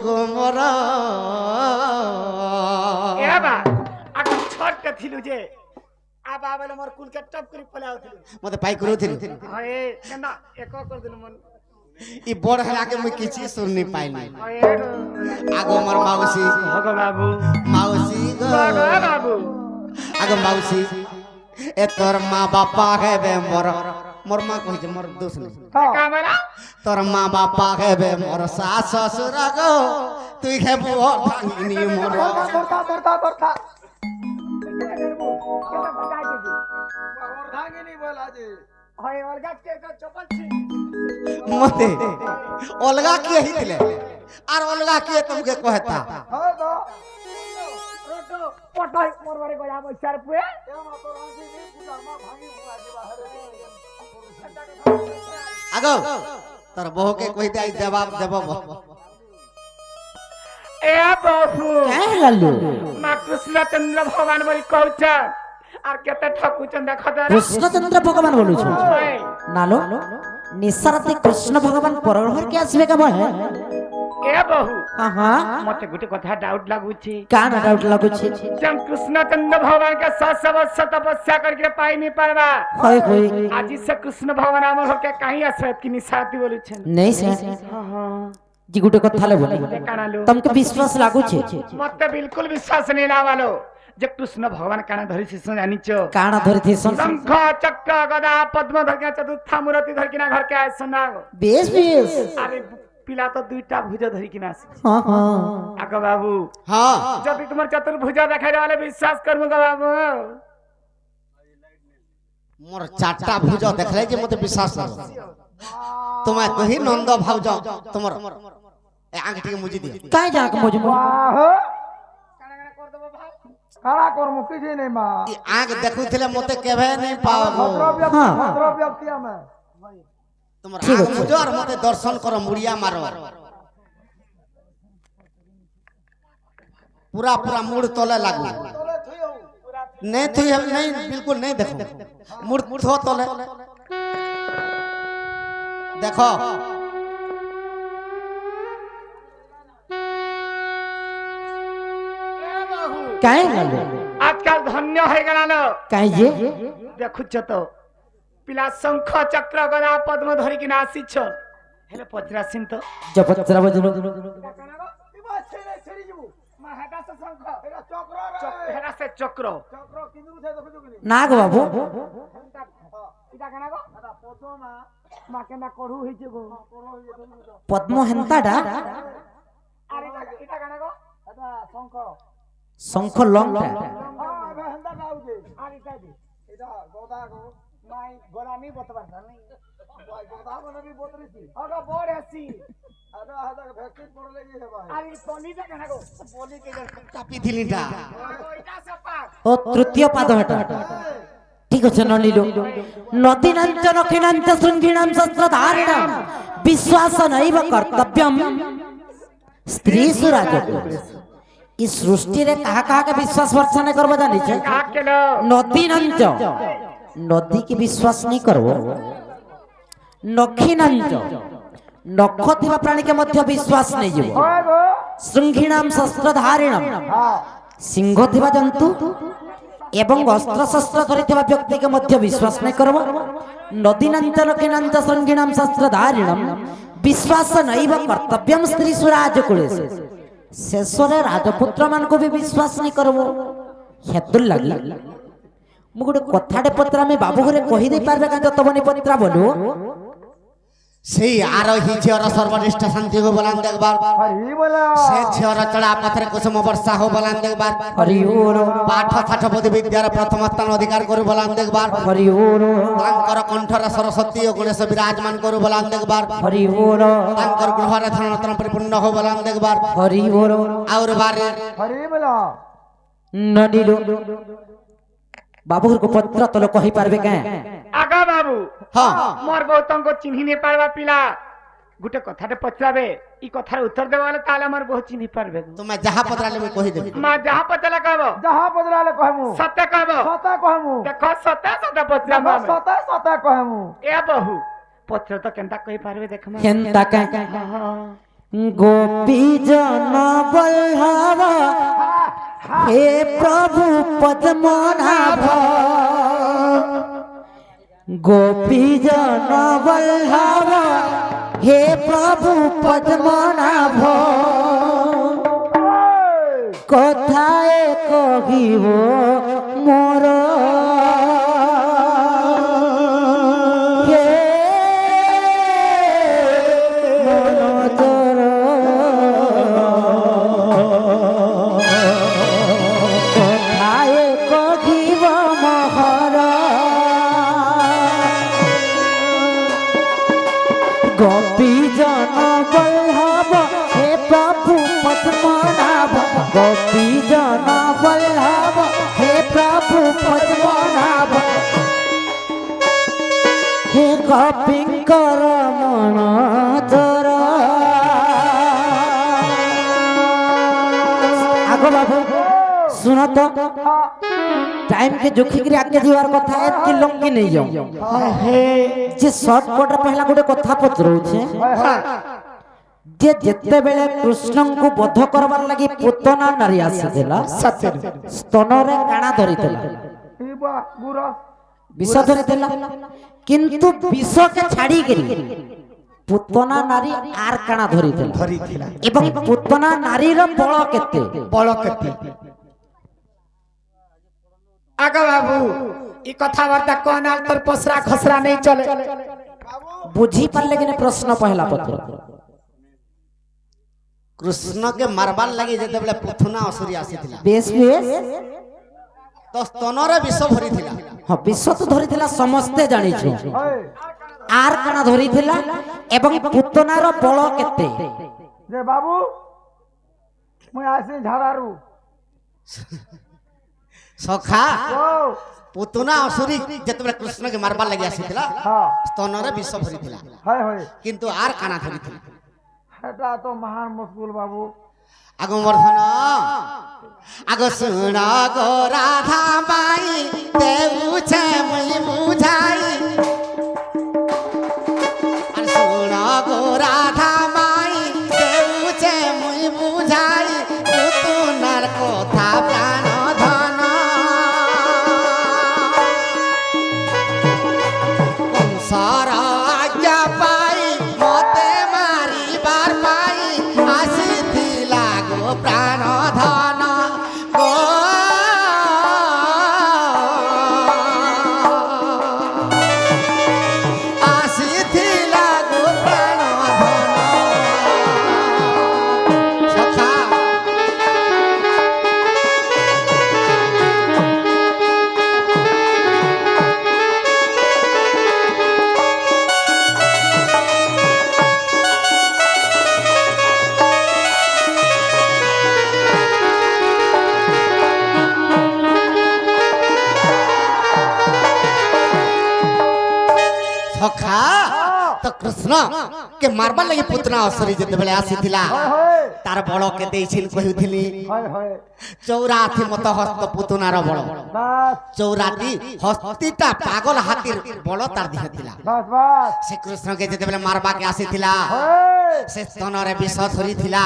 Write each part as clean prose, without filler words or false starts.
গোমরা এবা আগে ছট থিলু যে আবা বলে মোর কুলকে টপ করে পলে আউতিলু মতে পাই করুথিল হয়ে কেনা এক করে দিল মন ই বড় হেলা আগে মুই কিছু শুনি পাইনি হয়ে আগো মোর মাউসি ভগ বাবু মাউসি গো ভগ বাবু আগো মাউসি এ তোর মা বাপা হেবে মোর মোর মা কইছে মোর দোষ নেই কামরা তোর মা বাপা হেবে মোর শাশ শ্বশুর গো তুই হেবু ভাঙিনি মোর ধরতা হয় অলগা কে চপল ছি মতে অলগা কিয়ে হিতলে আর অলগা কিয়ে তুমকে কহতা রোটো পটাই মরবারে গয়া বইছার পুয়ে আগো তোর বহুকে কইতে আই জবাব দেব এ বাবু কাহে লালু মা কৃষ্ণচন্দ্র ভগবান বলি কହୁଛ আর কেতে ঠকুছন দেখো তো কৃষ্ণচন্দ্র ভগবান বলুছ নালো নিসারতে কৃষ্ণ ভগবান পরগ্রহ কে আসবে কা বহে এ বহু আহা মতে গুটি কথা ডাউট লাগুছি কান ডাউট লাগুছি जब कृष्णचंद्र भगवान के 700 वर्ष तपस्या करके पाई नहीं पावा হয় হয় आज से कृष्ण भगवान अमर होके कहीं आश्रत की निसाती बोलू छन নেই সে জি গুটে কথা লে বলি कानालो তমকে বিশ্বাস লাগুছে मते बिल्कुल विश्वास नहीं लावालो जे कृष्ण भगवान काना धरि शिष्य जानिच কাণ ধরিতে शंख चक्र गदा पद्म धर के चतुर्थ मूर्ति धर के ना घर के आए सुना বেশ বেশ अरे पिला तो दुईटा भुज धरि के ना হ্যাঁ হ্যাঁ आगो बाबू हां जब तुम्हार चतुर्भुजा देखाई वाले विश्वास करमु गो बाबू मोर चारटा भुज देखले जे मते विश्वास न तुम्हें कही नंद भाउज तुमर ए आंगठी के मुजी दिया কাই যাক মজমু কারা করমু কিছু নেই মা ई आंख देखुथिले मते केभे नहीं पाबो হ্যাঁ ভদ্র ব্যক্তি আমি तुमर आंख मुजो और मते दर्शन करो मुड़िया मारो पूरा पूरा मुड़ तले लागू नहीं थी हम नहीं बिल्कुल नहीं देखो मुड़ थो तले देखो কাই লালু आजकल धन्य है गनालो কাই যে देखुछ तो पिला शंख चक्र गदा पद्म धरि कि नासी छ हेले पचरासिन तो জপত্রা বজনু ইবা ছেড়ে ছেড়ে যাবো महादा से शंख এটা চক্র हेरा से चक्र চক্র কিন্তু সে দেখছো কি না গো বাবু इटा गाना गो এটা পচো না माके ना करू होई जेगो পদ্ম হেন্তাটা अरे इटा गाना गो এটা শঙ্খ শঙ্খ লংটা হ্যাঁ এবে হেন্দা গাউছে अरे इटा दे এটা গদা গো माई गोला नहीं बतबर नहीं গদা মানে কি বতরিছি अगर बोर हसी এটা হাদা ভ্যাকসিন পড়লে কি হবে अरे टोनी टा गाना गो बोली के चापी थिलीटा इटा से पाक ও তৃতীয় পাদ হেটা ঠিক আছে নলিলো নদীনাঞ্চ নখিনাঞ্চ শৃঙ্গিণাম শস্ত্রধারিণাম বিশ্বাস নৈব কর্তব্যম স্ত্রীসু রাজকু এই সৃষ্টিরে কাহা কাহাকে বিশ্বাস ভরসা নাই করব জানিছে का केलो নদীনাঞ্চ নদী কি বিশ্বাস নাই করব নখিনাঞ্চ নখ থিবা প্রাণীকে মধ্য বিশ্বাস নাই যাব হয় গো শৃঙ্গিণাম শস্ত্রধারিণাম হ্যাঁ সিংহ থিবা জন্তু এবং অস্ত্র শস্ত্র ধরিଥିବା ব্যক্তিকে মধ্য বিশ্বাস নাই করব নদীনাঞ্চল কিনাঞ্চ শৃঙ্গিণাম শস্ত্রধারিণম বিশ্বাস নৈব কর্তব্যম স্ত্রী সুরাজ কুলেশ শেষরে রাজপুত্র মানকু ବି বিশ্বাস নাই করব হেতুর লাগি মু গোটে কথাটে পত্র আমি বাবু ঘরে কহি দেই পারবে কাজ তবনি পত্রা বলু সেই আরোহী ঝিওর সর্বনিষ্ঠ শান্তি হো বলান দেখবার হরি বলা সে ঝিওর চড়া পথরে কুসুম বর্ষা হো বলান দেখবার হরি ওর পাঠ ষাঠ বোধি বিদ্যার প্রথম স্থান অধিকার করু বলান দেখবার হরি ওর তাঙ্কর কণ্ঠরে সরস্বতী ও গণেশ বিরাজমান করু বলান দেখবার হরি ওর তাঙ্কর গৃহরে ধন রত্ন পরিপূর্ণ হো বলান দেখবার হরি ওর আর বারে হরি বলা নডিলো বাবু ঘরକୁ ପତ୍ର ତଲ କହି ପାରବେ କାଁ आगा बाबू হ্যাঁ मोर गौतम को चिन्ही नहीं पारबा पिला गुटे कथाटे पचराबे ई कथार उत्तर देबा वाला ताले मोर बहुत चिन्ही पारबे তুমি যাহা পত্রালে আমি কহি দেবি मां जहां पचला कहबो যাহা বদলালে কহমু सत्य कहबो সতা কহমু देखो सत्य सत्य पचराबो সতা সতা কহমু ए बहु पत्र तो केनता कहि पारबे देखमा ହେନ୍ତା କାଁ गोपी जन बल्लभ हे प्रभु पद्मनाभ गोपी जन बल्लभ हे प्रभु पद्मनाभ कथाए कहिब मोर हे मनोजर कथाए कहिब मोहर गोपी जन बल्लभ हे प्रभु पद्मनाभ गोपी जन बल्लभ हे प्रभु पद्मनाभ हे गोपींकर मनोजर आगो बाबू सुनो तो टाइम के जोखी के आगे जीवार कथा है कि लंगी नहीं जाओ जे शॉर्टकट रे पहला गोटे कथा पचरौ छे जे जेते बेले कृष्ण को बध करबार लागि पुतना नारी आसीथिला सत्य स्तन रे काना धरिथिला ई बा गुरा विष धरिथिला किंतु विष के छाड़ी करी पुतना नारी आर काना धरिथिला धरिथिला एवं पुतना नारी रो बळ केते बड़ केते आगा बाबू ई कथावार्ता कोना तर पसरा खसरा नहीं चले बुझी पारले कि प्रश्न पहला पत्र कृष्ण के मारबार लगी जेते बेले पुथुना असुरी आसीथिला बेस बेस तो स्तनरे विष भरिथिला हाँ विष तो धरिथिला समस्ते जानी छु होय आर काना धरिथिला एवं पुतनार बळ केते जे बाबू मुई आसी झाड़ारू सखा ओ पुतुना असुरी जेते बेले कृष्ण के मारबार लगी आसीथिला हां स्तनरे विष भरिथिला होय होय किंतु आर काना धरिथिला एटा तो महान मुश्किल बाबू आगो वर्धन आगो सुन गो राधा बाई देउ छे मुई बुझाई सुन गो राधा माई देउ छे मुई बुझाई पुतुनार कथा प्राण धन कंसर आज्ञा पाई मते मारिबार पाई आसीथिला गो प्राण धन गो आसीथिला गो प्राण धन सखा सखा तो कृष्ण के मारबार लगी पुतना असुरी जेते बेले आसीथिला होय तार बड़ के देइछिन कहिथिली होय होय चौराथी मत हस्त पुतनार बड़ बस चौराटी हस्तीटा पागल हाथीर बड़ तार दिहथिला बस बस से कृष्ण के जेते बेले मारबा के आसीथिला होय से स्तनरे विष धरिथिला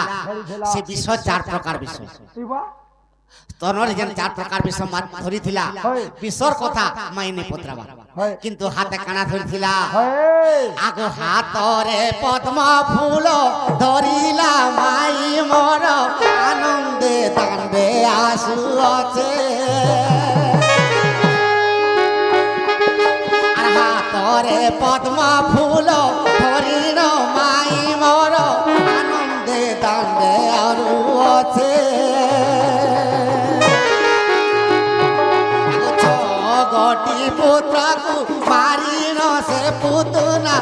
से विष चार प्रकार विष ई बा स्तनरे जेन चार प्रकार विष धरिथिला विषर कथा माइने पत्राबा किंतु हाथे काना धरिथिला होय आगो हातरे पद्म फूल धरिला माई मोर आनंदे दांडे आसु আছে আর হাতরে পদ্ম ফুল ধরিল মাই মোর আনন্দে দাঁড়ে আরু আছে গটি পুত্রকু মারিন সে পুতুনা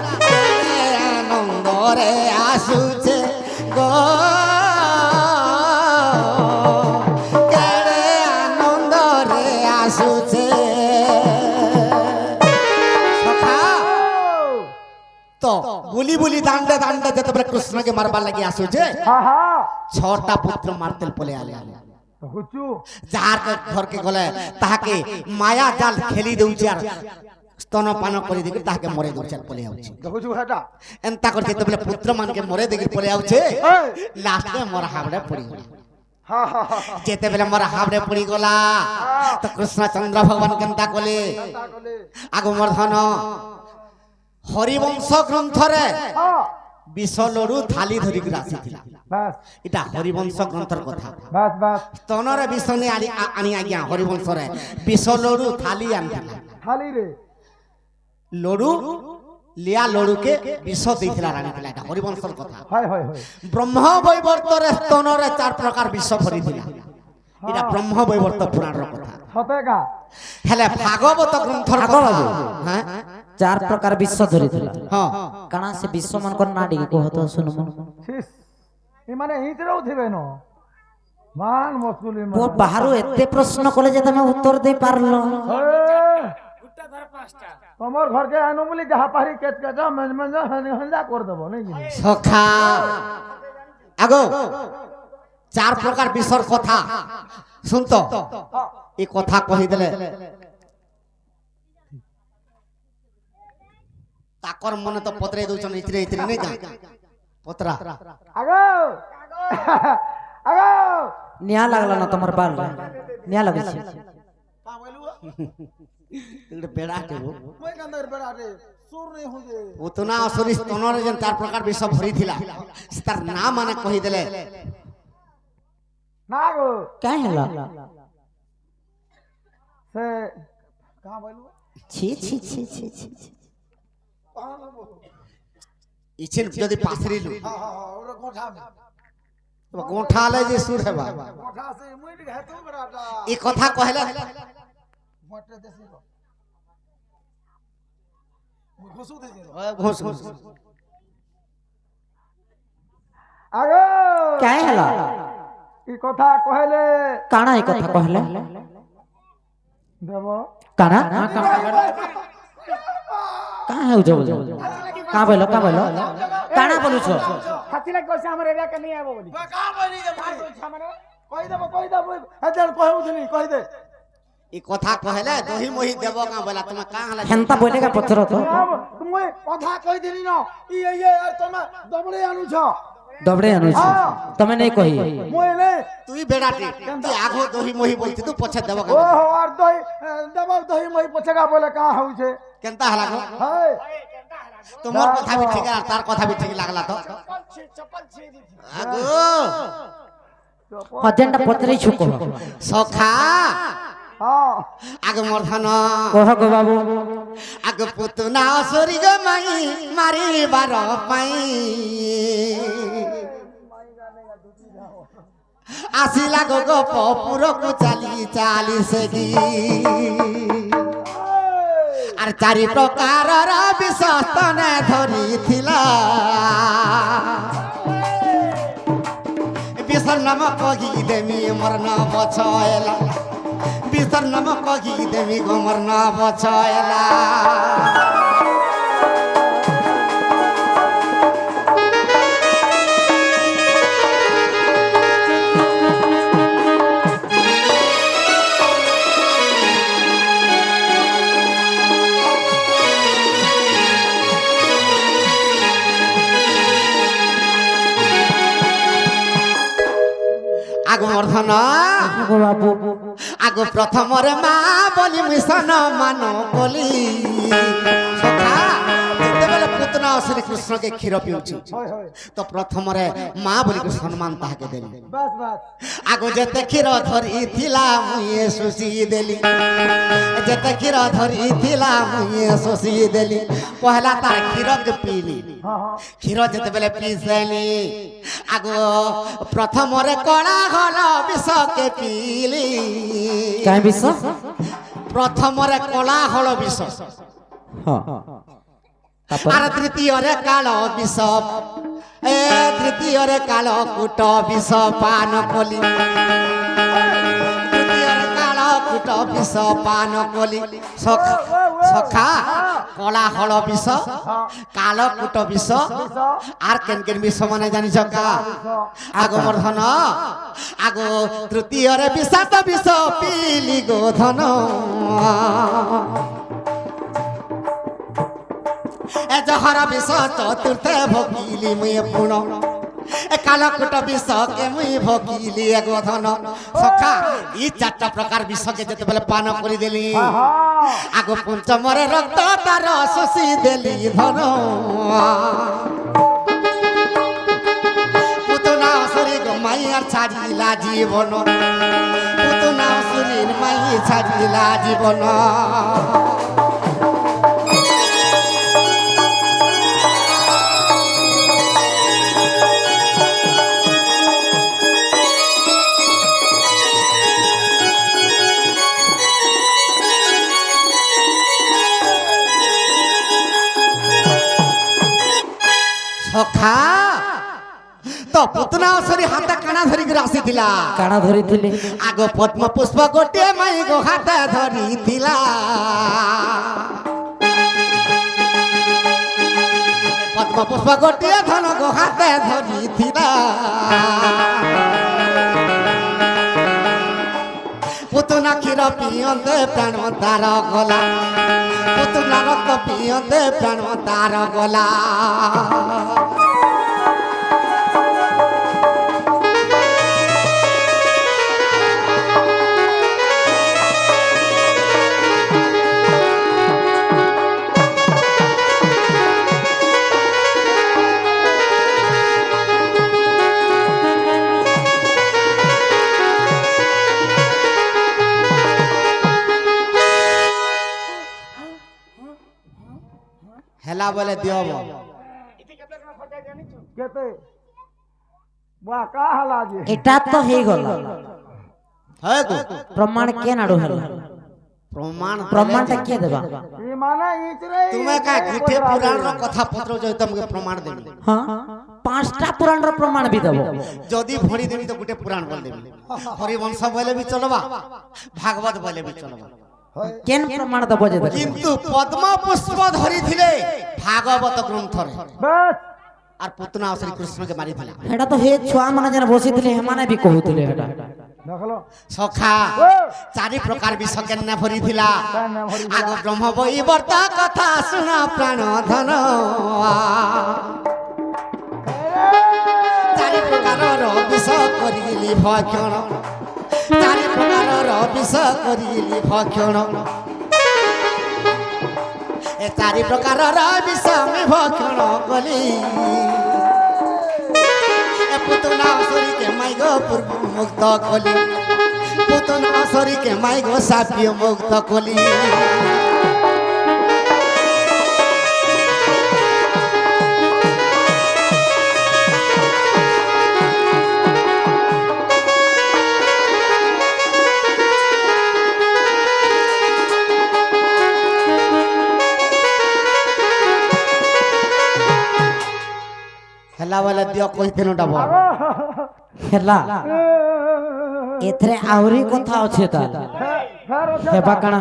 আনন্দরে আসুছে গো কেড়ে আনন্দরে আসুছে সখা তো বুলি বুলি দাণ্ডে দাণ্ডে যেতবে কৃষ্ণকে মারবার লাগি আসুছে हाँ हाँ ছটা পুত্র মারতেল পলে আলে तो हुचू যার ঘর কে গলে তাহাকে মায়া জাল খেলি দেউছে আর স্তনପାନ କରି ଦେଇକି ତାହାକେ ମରେ ଦଉଛେ ପଳେଇ ଯାଉଛି ଦେଖୁଛୁ ହେଟା ଏନ୍ତା କରି ଯେତେବେଳେ ପୁତ୍ର ମାନକେ ମରେ ଦେଇକି ପଳେଇ ଯାଉଛେ ଏଇ ଲାଷ୍ଟରେ ମୋର ହାବଡ଼େ ପଡ଼ିଗଲା ହଁ ହଁ ହଁ ଯେତେବେଳେ ମୋର ହାବଡ଼େ ପଡ଼ିଗଲା ତ କୃଷ୍ଣଚନ୍ଦ୍ର ଭଗବାନ କେନ୍ତା କଲେ ତା କଲେ ଆଗ ମୋର ଧନ ହରିବଂଶ ଗ୍ରନ୍ଥରେ ହଁ ବିଷ ଲଡୁ ଥାଲି ଧରିକି ଆସିଥିଲା ବାସ୍ এটা হরিবংশ গ্রন্থর কথা বাস বাস স্তনরে বিষ আনি আজ্ঞা হরিবংশরে বিষ লড়ু থালি আনিଥିଲା খালি রে লড়ু লিয়া লড়ুকে বিষ ଦେଇଥିଲା রানিଥିଲା এটা হরিবংশর কথা হয় হয় হয় ব্রহ্ম বৈবর্তরে স্তনরে চার প্রকার বিষ ভরিଥିଲା এটা ব্রহ্ম বৈবর্ত পুরাণর কথা সতেকা হেলে ভাগবত গ্রন্থর কথা হ্যাঁ চার প্রকার বিশ্ব ধরিଥିଲା হ্যাঁ কাଣା ସେ ବିଶ୍ୱ ମାନଙ୍କର ନା ଟିକେ କହ ତ ଶୁଣୁମ শিস এমানে এইতরাও থিবে ন মান মস্কুলি পুଅ ବାହାରୁ ଏତେ ପ୍ରଶ୍ନ କଲେ ଯେ ତମେ ଉତ୍ତର ଦେଇ ପାରିଲ তোমার ঘরকে আনো বলি যাহা পারি কেট কেটা মেজ মেজ হঞ্জা করে দেব নাই কি সখা আগো চার প্রকার বিষর কথা শুনতো এই কথা কহিদেলে তাকর মনে তো পত্রে দউছন ইতরে ইতরে নাই যা পত্রা আগো আগো ନିଆଁ ଲାଗଲା ନା ତମର ବାଲ ନିଆଁ ଲାଗିଛି কা বলু এটা বেড়াটে গো মই কান্দর বেড়াতে সুর নেই হুঁদে উতনা অসুরি স্তনরে যেন চার প্রকার বিষ ভরিଥିଲା তার নাম মানে কহিদেলে না গো କାଇଁ ହେଲା সে কা বলু ছি ছি ছি ছি ছি ছি। ইছেন যদি পাসরিলু হ্যাঁ হ্যাঁ ওরে গোঠা গোঠালে যে সুর হেবা গোঠা সে মই টি হেতু বেড়াটা এই কথা কহিলে মটরে দেছি মই ঘুষু দেছি ঘোষ ঘোষ আগো କାଇଁ ହେଲା এই কথা কহিলে କାଣା ଏ କଥା କହିଲେ দেব କାଣା କାଁ ହେଉଛ ବୋଲ କାଁ ବୋଲ କାଣା ବୋଲୁଛ হাতি লাগে কইছে আমার এরিয়া কে নিয়ে আবো বলি কা বলি যে সামনে কই দেব হেজার কইবুনি কই দে এই কথা কহিলে দহি মহি দেব কা বলা তুমি কা হলা হেନ୍ତା ବୋଇଲେ କା ପଚର ତ তুমি কথা কই দিলি ন ই আর তুমি দবড়ে আনুছ ଦବଡେ ଆଣୁଛି ତମେ ନେଇ କହି মই নে তুই বেড়াটে তুই আগো দহি মহি বলছি তু পছে দেব কা ও আর দই দেব দই মই পছগা বলে কা হউছে কেনতা হলা গো হাই তোমার কথা বি ঠিক আর তার কথা বি ঠিক লাগলা তো আগো ହଜେନ୍ଟା ପଚରେଇଛୁ କହ সখা হ্যাঁ আগে মর্ধন କହ ଗୋ ବାବୁ আগে পুতনা অসুরি গো মাই মারিবার পাই আসিলা গো গো পুরকু চালি চালি সেগি আর চারি প্রকারর বিষ স্তনে ধরিଥିଲା বিষর নাম কহি দেমি মরণ বছয়লা বিষর নাম কহি দেমি গো মরণ বছয়লা আগ মর্ধন ଗୋ ବାବୁ আগ প্রথমরে মা বলি মিশন মান বলি সখা যেতেবেলে পুতনা শ্রীকৃষ্ণকে ক্ষীর পিউছি হয় হয় তো প্রথমরে মা বলি সম্মান তাহাকে দেলি বাস বাস আগ যেতে ক্ষীর ধরিଥିଲା মুয়ে শুষি দেলি যেতে ক্ষীর ধরিଥିଲା মুয়ে শুষি দেলি পহলা তার ক্ষীরকে পিলি হ্যাঁ হ্যাঁ ক্ষীর যেতেবেলে পিসেলি আগ প্রথমরে কড়া হল বিষকে পিলি କାଇଁ ବିଷ প্রথমরে কলা হল বিষ ହଁ ତାପରେ আর তৃতীয়রে কাল বিষ তৃতীয়রে কাল কুট বিষ পান কলি তৃতীয়রে কাল কুট বিষ পান কলি সখা কলা হল বিষ কাল কুট বিষ আর কেন কেন বিষ মানে জানিছ কা আগ মর্ধন আগ তৃতীয়রে বিষাক্ত বিষ পিলি গো ধন এ জহর বিষ চতুর্থে ভোগিলি মুই পুণ এ কালকুট বিষকে মুই ভোগিলি এক ধন সখা ই চারটা প্রকার বিষকে যেতেবেলে পান করিদেলি আগ পঞ্চমরে রক্ত তার শোষি দেলি ধন পুতনা অসুরি গো মাইয়ার ছাড়িলা জীবন পুতনা অসুরির মাই ছাড়িলা জীবন সখা তো পুতনা অসুরি হাতে কানা ধরিকি আসিଥିଲା কাଣା ধরিଥିଲେ আগ পদ্ম পুষ্প গোটিয়ে মাই গো হাতে ধরিଥିଲା পদ্ম পুষ্প গোটিয়ে ধন গো হাতে ধরিଥିଲା পুতনা ক্ষীর পিয়ন্তে প্রাণ তার গলা পুতনা রক্ত পিয়ন্তে প্রাণ তার গলা হেলা বলে দিও কেতে বা কা হালা যে এটা তো হয়ে গেল হয় গো প্রমাণ কে নাড়ু হল প্রমাণটা কে দেবা ই মানে ইচরে তুমি কা গুটে পুরাণ কথা পত্র জয় তোমাকে প্রমাণ দেবি হ্যাঁ পাঁচটা পুরাণর প্রমাণ বি দেব যদি ভরি দেবি তো গুটে পুরাণ বল দেবি হরিবংশ বলে বি চলবা ভাগবত বলে বি চলবা কেন প্রমাণ দেব যে দেব কিন্তু পদ্ম পুষ্প ধরিଥିଲେ ভাগবত গ্রন্থরে বাস আর পুতনা শ্রী কৃষ্ণকে মারিଥିଲା এটা তো হে ছুয়া মানে যেন বসিଥିଲେ হেমানে বি কহুଥିଲେ এটা দেখলো সখা চারি প্রকার বিষ কেনে ভরিଥିଲା কেনে ভরিଥିଲା? আগ ব্রহ্ম বৈবর্ত কথা শুন প্রাণ ধন চারি প্রকারর বিষ করিলি ভক্ষণ চারি প্রকারর বিষ করিলি ভক্ষণ এ চারি প্রকারর বিষ আমি ভক্ষণ কলি এ পুতনা অসুরীকে মাই গো পূর্ব মুক্ত কলি পুতনা অসুরীকে মাই গো সাপিয় মুক্ত কলি হেলা বলে দিও কইতেন ডাব হেলা এথরে আହୁରି কথা আছে তা ফের হেবা কাଣା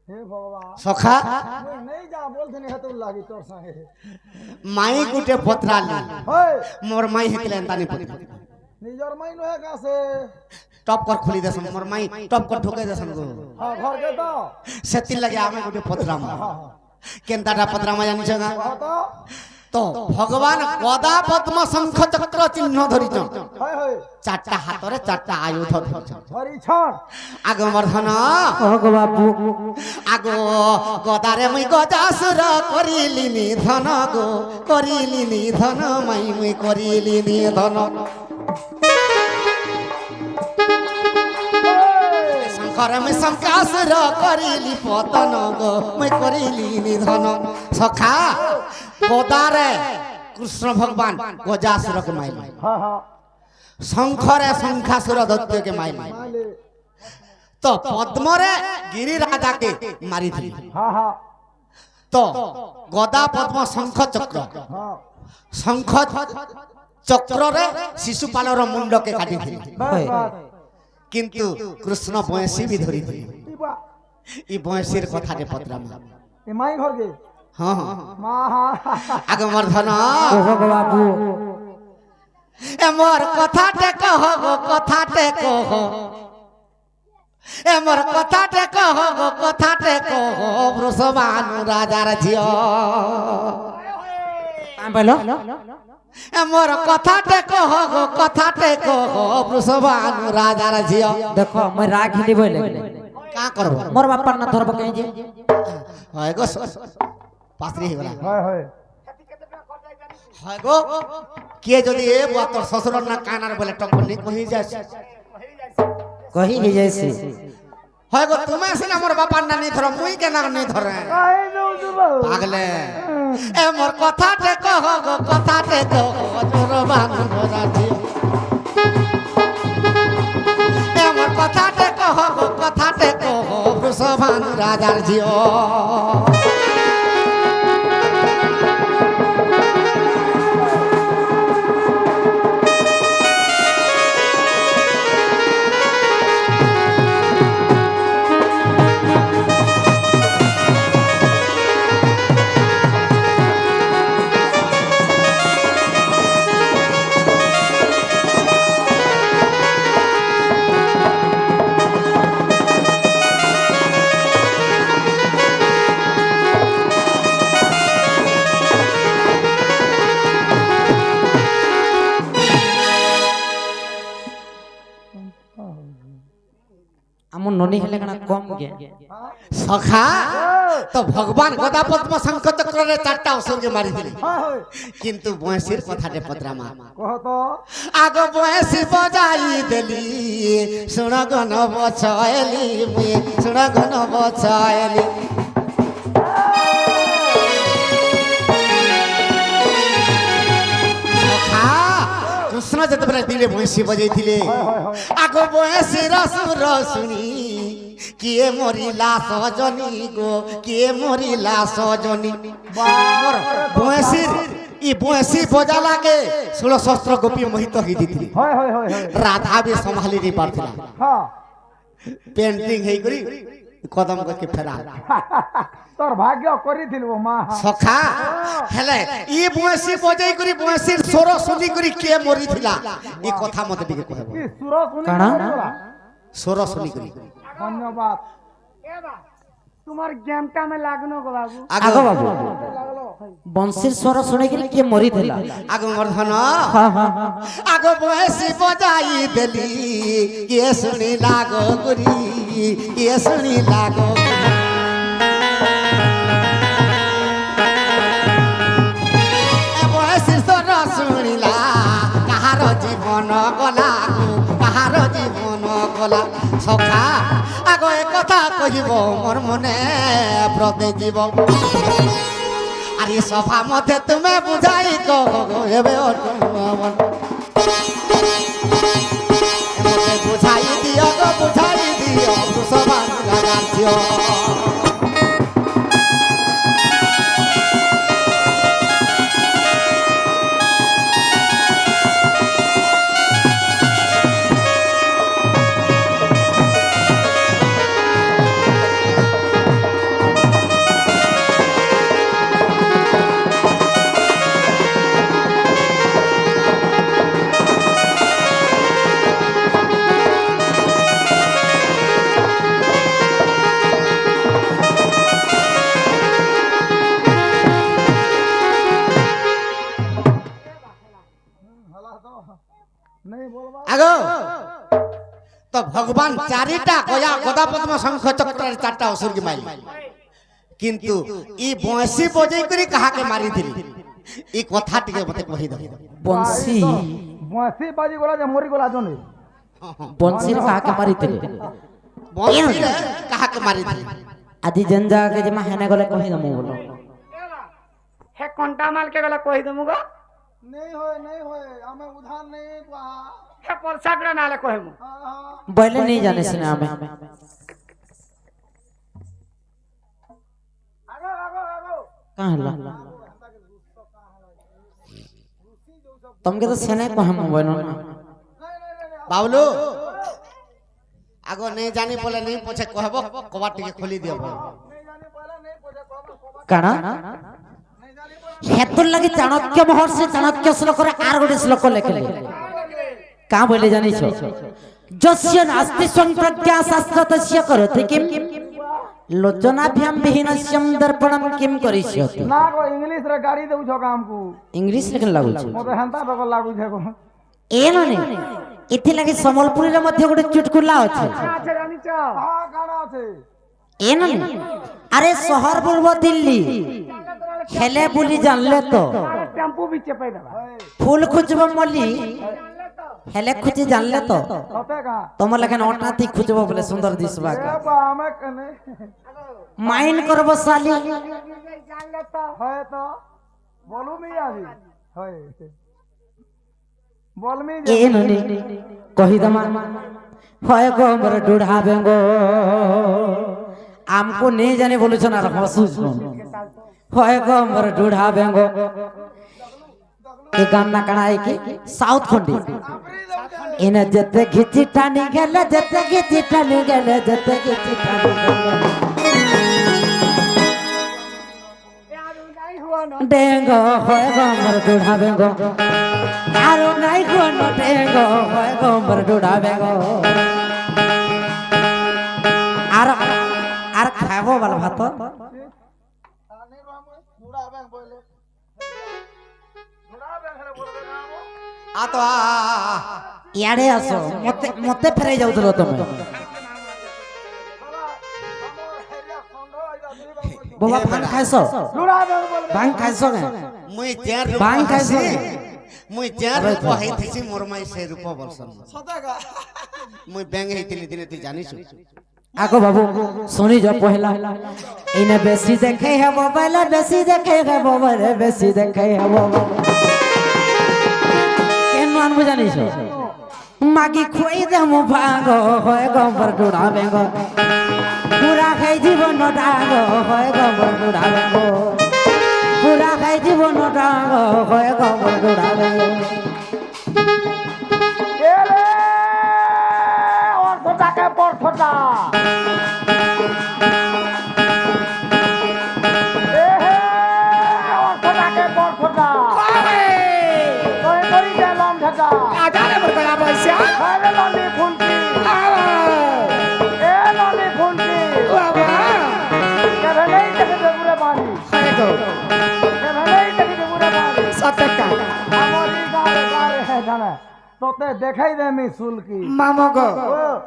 হে ভগবান সখা মুই নেই যা বলছিনি হেতুল লাগি তোর সঙ্গে মাই গুটে পত্রালি হয় মোর মাই হেতলে এন্তানি পত্রা নিজর মাই নহে কাছে টপ কর খুলি দেসন মোর মাই টপ কর ঢুকে দেসন গো হ্যাঁ ঘর কে তো সেতির লাগে আমি গুটে পত্রাম কেনতাটা পত্রামা জানিছ না তো তো ভগবান গদা পদ্ম শঙ্খ চক্র চিহ্ন ধরিছ হয় হয় চারটা হাতরে চারটা আয়ুধ ধরিছ ধরি ছড় আগমর্ধন ওগো বাপু আগ গদারে মুই গজাসুর করিলি নিধন গো করিলি নিধন মাই মুই করিলি নিধন শঙ্কর মুই শঙ্কাসুর করিলি পতন গো মুই করিলি নিধন সখা গদারে কৃষ্ণ ভগবান গজাসুরকে মাইলি হ্যাঁ হ্যাঁ শঙ্করে শঙ্খাসুর দৈত্যকে মাইলি মালে তো পদ্মরে গিরিরাজাকে মারিଥିଲି হ্যাঁ হ্যাঁ তো গদা পদ্ম শঙ্খ চক্র হ্যাঁ শঙ্খ চক্ରରେ শিশুপালর মুন্ডকে কাটিଥିଲି বাস হয়। বাস কিন্তু কৃষ্ণ বয়সী বি ধরিଥିଲି ইবা ই বয়সীর কথাটে পত্রাম এ মাই ঘর গে হ্যাঁ মা হা আগমর্ধন ওগো বাপু এ মোর কথাটে কহ গো কথাটে কহ এমর কথাটে কহ গো কথাটে কহ বৃষভানু রাজার ঝিও বলো এমর কথাটে কহ গো কথাটে কহ বৃষভানু রাজার ঝিও দেখো মই রাখিলি বলে কা করব মোর বাপার না ধরব কেই যে হয় গো পাত্রী হয়ে গলা হয় হয় হয় গো কে যদি এ বুয়া তোর শ্বশুর না কানার বলে টকনি কহি যাস কহি হে যাইছে হয় গো তুমি আসলে আমার বাপার না নি ধর মুই কেন নি ধরে আই নউ দুবা পাগলে এ মোর কথাটে কহ গো কথাটে কহ তোর বানু রাজি এ মোর কথাটে কহ গো কথাটে কহ বৃষভানু রাজার জিও আমন ননি হেলে কানা কম গে সখা তো ভগবান গদা পদ্ম শঙ্খ চক্রের চারটা অসুরকে মারি দিলে হয় হয় কিন্তু বয়সের কথাটে পদ্রামা কহ তো আগ বয়সী বজাই দেলি শুণ গণ বছলি শুণ গণ বছলি সখা কৃষ্ণ যেতবে দিলে বয়সী বজাইছিলে আগ বয়সীর সুর শুনি কিয়ে মরিলা সজনী গো কিয়ে মরিলা সজনী মোর বয়সীর ই বয়সী বজা লাগে 16 শস্ত্র গোপী মোহিত হই দিଥିଲି হয় হয় হয় হয় রাধা भी संभाली नहीं पारथिला হ্যাঁ पेंटिंग हेई करी कदम करके फेरा তোর ভাগ্য করিছিল মা सखा हेले ई बयसी बजाई करी बयसीर स्वर सुनी करी के मरिथिला ई कथा मते टिके कहबो কি সুর শুনি কানা? করিলা? स्वर सुनी करी ধন্যবাদ এ বা তোমার জ্ঞানটা আমি লাগনো গো বাবু আগো বাবু বংশীর স্বর শুনে গেলে কে মরি দিলা आगो मर्धन হ্যাঁ হ্যাঁ হ্যাঁ। आगो बयसी बजाई देली के सुनी लागो गुरी के सुनी लागो बयसी स्वर सुनिला काहार जीवन गला काहार जीवन गला सखा आगो ए कथा कहिब मोर मने प्रदे जीव আরে সভা মধ্যে তুমি বুঝাই কবে মতে বুঝাই দিও গো বুঝাই দিও সভা লাগাচ্ছিও नहीं बोलबा আগো তো ভগবান চারিটা গয়া গদা পদ্ম শঙ্খ চক্রের চারটা অসুরকে মারি কিন্তু ই বয়সী বজাই করে কাহাকে মারি দিলি এই কথা টিকে মতে কহি দাও বংশী বসি বাজি গলা যে মরি গলা জনে বংশীর কাকে মারি দিলে বয়সী কাহাকে মারি দিলি আদি জেন জায়গাকে যে মা হেনে গলে কহি দমু বলো হে কোনটা মালকে গলা কই দেমু গো नहीं होए हमें उधार नहीं कहा হে পরসাকড়া নালে কইমু বলে নেই জানিস না আমি आगो आगो आगो কাহ হলা तुमके तो सेने को हम मोबाइल ना बाबलू आगो नहीं जानी बोले नहीं पूछे कहबो कबाट टिके खोली दियो नहीं जाने पहले नहीं पूछे कब काना हेतुर लगी चाणक्य महर्षि चाणक्य श्लोक रे आर गोटे श्लोक लिखले का बोले जानिछ যস্য নাস্তি সংপ্রজ্ঞা শাস্ত্র তস্য করোতি কিম লোচনাভ্যাম বিহীনস্যম দর্পণম কিম করিষ্যতি। না গো ইংলিশ রে গাড়ি দেউছ কামকু ইংলিশ রে কেন লাগুছে মতে হেন্তা ডক লাগুছে গো। ଏ ନନି ଏଥିଲାଗି ସମ୍ବଲପୁରୀରେ ମଧ୍ୟ ଗୋଟେ ଚୁଟକୁଲା ଅଛି। আচ্ছা জানিছ হ্যাঁ কানা আছে ଏ ନନି ଆରେ ସହର ବୁଲବ ଦିଲ୍ଲୀ ହେଲେ ବୁଲି ଜାଣିଲେ ତ টেম্পু বি চেপাই দেবা ফুল খুঁজব মল্লি ହେଲେ খুঁজি জানলে তো সতে কা ତମ ଲେଖେନ ଅଟାତି খুঁজব ବୋଲେ ସୁନ୍ଦର ଦିଶବା এ বা আমি কনে ମାଇଣ୍ଡ করব ସାଲି জানলে তো হয় তো বলু মি আবি হয় বলমি ଏ ନନି କହିଦମା হয় গো মোর ডুঢ়া বেঙ্গ আমকো নে জানি বলছ না হসুছ হয় গো মোর ডুঢ়া বেঙ্গ এ গান না কানা কি সাউথ খন্ডি এনে যেতে ঘিচি টানি গেলে যেতে ঘিচি টানি গেলে যেতে ঘিচি টানি গেলে ডেঙ্গ হয় গো মোর ডুঢ়া বেঙ্গ আর নাই কোন ডেঙ্গ হয় গো মোর ডুঢ়া বেঙ্গ আর আর খাবো বাল ভাত आ तो आ ইয়াড়ে আসো মতে মতে ফেরাই যাউতলো তুমি বাবা ভাং খাইছো ভাং খাইছো না मुई चार बांग रूप खाइছো हसी ना? मुई चार रूप हेतिसी मोर माई से रूप बोलसन मुई बैंग हेतिली दिने तू जानिसु আগো বাবু শুনি যা পহলা ইনে বেশি দেখে হে মোবাইল বেশি দেখে হে মোবাইল বেশি দেখে হে মোবাইল কেন আনবো জানিস মাগি খুই দে মো ভাগ হয় গম্বর ডুড়া বেঙ্গ পুরা খাই জীবন ডাগ হয় গম্বর ডুড়া বেঙ্গ পুরা খাই জীবন ডাগ হয় গম্বর ডুড়া বেঙ্গ এরে অর্থটাকে পর্থটা এহে অর্থটাকে পর্থটা কই করি গেলাম ঢাকা আজারে মোর গলা বইসা আরে ললি ফুলকি এ ললি ফুলকি বাবা কেন নেই দেখে দেবুরে বাড়ি হায় গো কেন নেই দেখে দেবুরে বাড়ি সতকা আমারি গারে গারে হে জানা তোতে দেখাই দে আমি সুলকি মামা গো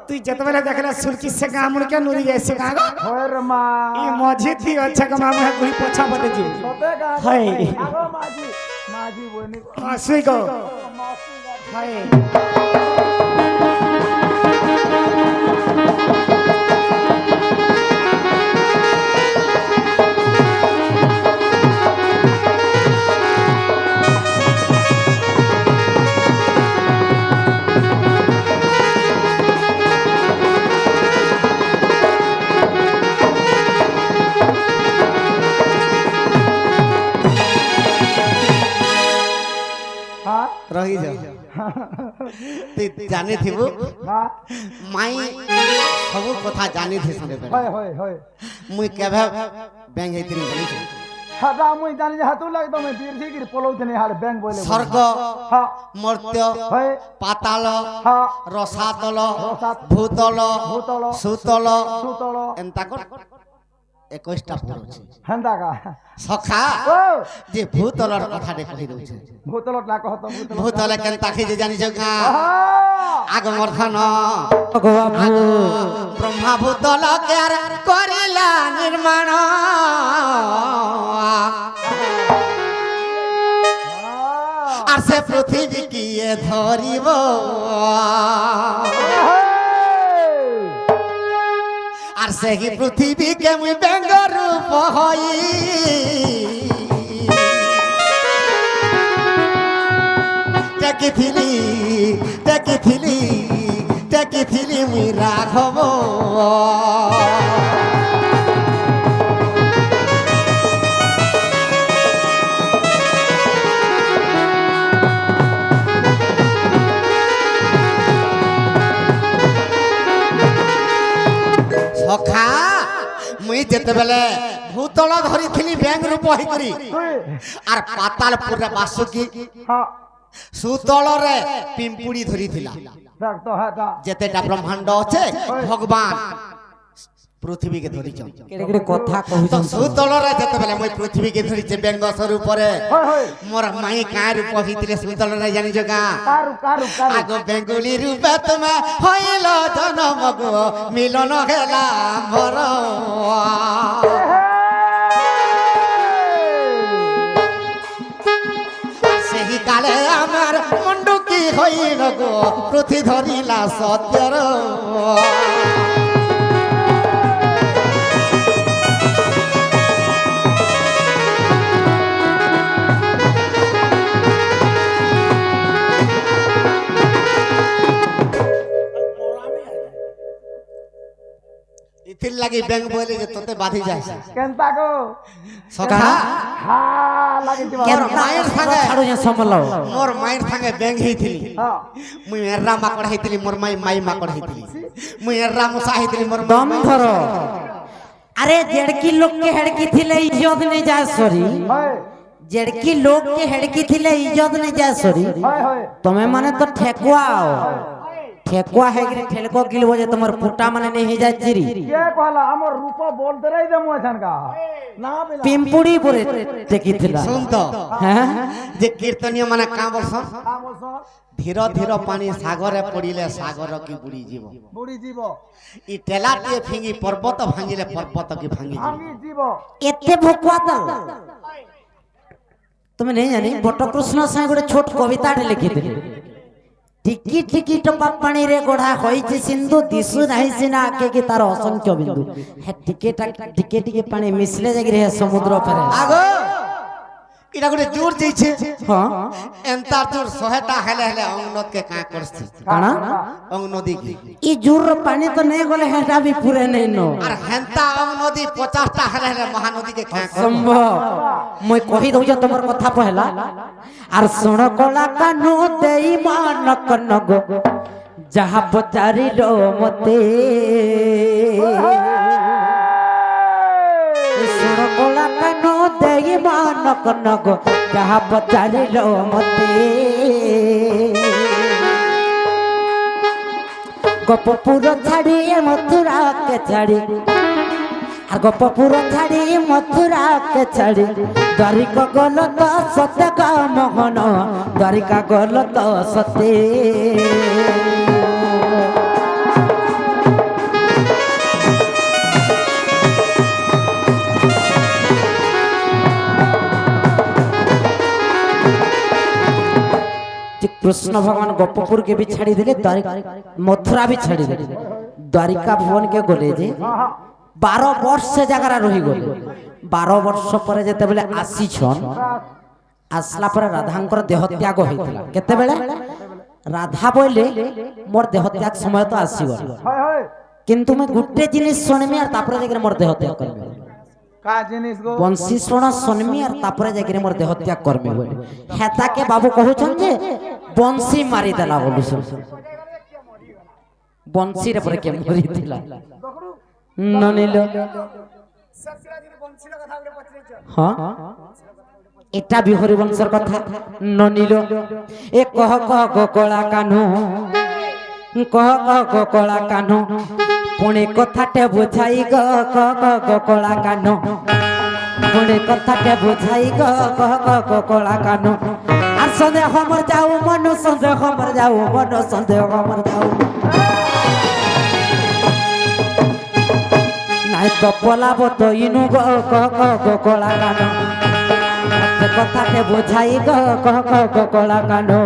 তুই যেতবেলে দেখলে সুরকি সে গামুর কে নুরি যাইছে গা গো होर मा ই মঝি থি আচ্ছা গো মামা গুই পোছা বটে জি তোতে গা হাই। আগো মাজি মাজি বনি হাসি গো মাসি গা হায় हां रही जा तू जाने थिबु हां माई सब कथा जानी थी संगे होय होय होय मुई केभे बैंग हेतिली जानिसु हटा मुई जानि जे हातु लाग तो मैं बीरसी गिर पलौथने हाल बैंक बोले स्वर्ग हां मर्त्य होय पाताल हां रसातल रसातल, भूतल भूतल, सुतल सुतल एंता कर 21टा पुर अछि हंदा का सखा ओ जे भूतलर कथा दे कहि दउछे भूतलट ला कहत भूतलट भूतल केनता खे जे जानिस का हां आग मर्थन ভগবান ब्रह्मा भूतल केर करिला निर्माण আর সে পৃথিবী কিয়ে ধরিব আর সেই পৃথিবীকে মুই ব্যঙ্গ রূপ হই দেখিথিলি দেখিথিলি দেখিথিলি মুই রাঘব সখা মুই যেতেবেলে ভূতল ধরিথিলি ব্যাং রূপ হইকরি তুই আর পাতালপুরে বাসুকি हां সুতଳରେ ପିମ୍ପୁଡ଼ି ଧରିଥିଲା দেখ তো হ্যাঁ তা ଯେତେଟା ବ୍ରହ୍ମାଣ୍ଡ ଅଛେ ଭଗବାନ ପୃଥିବୀକେ ଧରିଛନ୍ କେଡେ କେଡେ କଥା ତ କହୁଛନ୍ ସୁତଳରେ ଯେତେବେଳେ ମୁଇଁ ପୃଥିବୀକେ ଧରିଛେ ବ୍ୟଙ୍ଗ ସ୍ୱରୂପରେ হয় হয় ମୋର ମାଇଁ କାଁ ରୂପ ହେଇଥିଲେ ସୁତଳରେ ଜାଣିଛ କାଁ কারু কারু কারু আগ বেঙ্গুলি রূপে তুমি হইল জনম গো মিলন হেলা ভর সেই কালে আমার মন্ডুকি হইল গো পৃথি ধরিলা সত্যর ইতির লাগি ব্যাংক বলে যে তোতে বাঁধি যায় কেনতা গো সখা হা লাগি দিবা মোর মায়ের সাথে ଛାଡୁଛେ ସମଲ মোর মায়ের সাথে ব্যাংক হইছিলি হ্যাঁ মুই এর্রা মাকড় হইছিলি মোর মাই মাকড় হইছিলি মুই এর্রা মশা হইছিলি মোর দম ধর আরে জেড়কি লোক কে হেড়কি থিলে ইজ্জত নেই যায় সরি হয় জেড়কি লোক কে হেড়কি থিলে ইজ্জত নেই যায় সরি হয় হয় তুমি মানে তো ঠেকুয়াও ঠেকুয়া হেগরে ঠেলকো গিলবো যে তোমার ফুটা মানে নেই হয়ে যায় চিরি কে কহলা আমার রূপ বলতে রাই দেমু এখান কা না বিলা পিম্পুড়ি পরে টেকিଥିଲା শুন তো হ্যাঁ যে কীর্তনীয় মানে কাঁ বলছন আমস ধীর ধীর পানি সাগরে পড়িলে সাগর কি বুড়ি যাব বুড়ি জীব ই টেলাটিয়ে ফিঙ্গি পর্বত ভাঙিলে পর্বত কি ভাঙি যাব ভাঙি জীব এতে ভকুয়া তো তুমি নেই জানি বটকৃষ্ণ সাই গোটে ছোট কবিতাଟେ লিখিଥିଲେ টিকি টিকি টপা পানি রে গোড়া হইছে সিন্ধু দিশু নাই সিনা আকে কি তার অসংখ্য বিন্দু হে টিকে টিকে পানি মিশলে যাগি রে সমুদ্র ফেরে আগো এটা গোটে জোর যাইছে হ্যাঁ এন্তা জোর 100টা হেলে হেলে অংনদ কে কাঁ করছে কানা অং নদী কি ই জোর পানি তো নেই গলে হেটা বি পুরে নেই নো আর হেন্তা অং নদী 50টা হেলে হেলে মহানদী কে কাঁ করছে সম্ভব মই কহি দউছ তোমার কথা পহলা আর শুণ কলা কানু দেই মানক নগো যাহা পচারি লো মতে শুণ কলা কানু দেই মানক নগো যাহা পচারি লো মতে গোপপুর ছাড়ি মথুরা কে ছাড়ি আর গোপপুর ছাড়ি মথুরা কে ছাড়ি দ্বারিকা গল তো সত্য কা মোহন দ্বারিকা গল তো সত্যে कृष्ण भगवान गोपपुर के भी छाड़ी दिले मथुरा भी छाड़ी दिले द्वारिका भुवन के गले जे 12 वर्ष से जगह रही गले 12 वर्ष पर जेते बेले आसी छन आसला पर राधांकर देहत्याग होइतला केते बेले राधा बोले मोर देहत्याग समय तो आसी गल হয় হয় किंतु मैं गुट्टे जिनिस सुनमी और तापर जाके मोर देहत्याग करबे কা জিনিস গো बंशी सुन सुनमी और तापर जाके मोर देहत्याग करबे बोले हेता के बाबू कहउछन जे बंशी मारी देला बोलु बंशी रे पर के मरी दिला ननिलो हां एटा बिहरी वंशर कथा ननिलो ए कह गोकला कान्हू कह गोकला कान्हू पुणे कथाटे बुझाई गोकला कान्हू पुणे कथाटे बुझाई गोकला कान्हू আর সন্দেহ মর যাও মন সন্দেহ মর যাও মন সন্দেহ মর যাও নাই তো পলাব তো ইনু গোকলা কানো কথাতে বুঝাই গোকলা কানো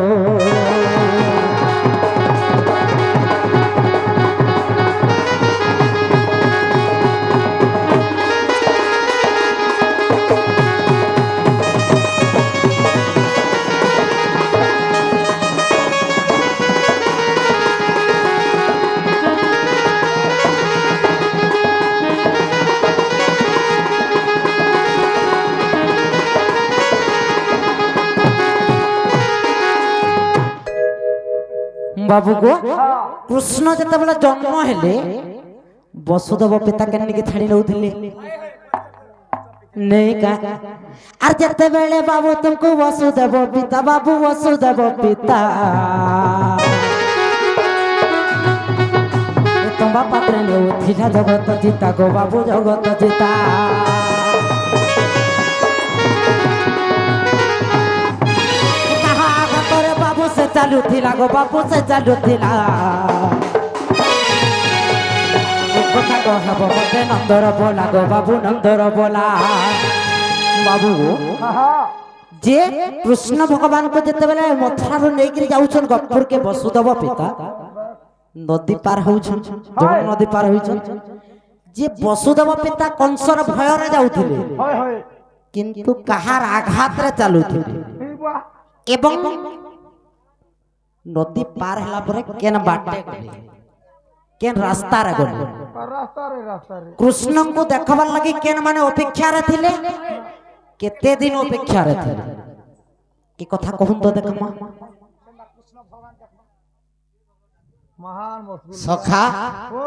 बाबू को कृष्ण जते बेला जन्म हेले वसुदेव पिता केन के छाड़ी रहउथिले नहीं का আর যেতেবেলে বাবু तुमको वसुदेव पिता बाबू वसुदेव पिता তোমা পাত্রে নেউথিলা জগত জিতা গো বাবু জগত জিতা কাহা করে বাবু সে চালু থিলা গো বাবু সে চালু থিলা কথা কহব মতে নন্দর बोला গো বাবু নন্দর बोला बाबू जे कृष्ण भगवान को जेते बेले मथुरा रो नेकरी जाउछन गफुर के वसुदेव पिता नदी पार होउछन जमुना नदी पार होइछन जे वसुदेव पिता कंसर भय रे जाउथिले হয় হয় किंतु कहार आघात रे चालुथिले এই বাহ एवं नदी पार हला परे केन बाटे गले केन रास्ता रे गले রাস্তা রে कृष्ण को देखबार लागि केन माने अपेक्षा रे थिले केते दिन अपेक्षा रे थिले की कथा कहूं तो देखमा महान मशगुल सखा ও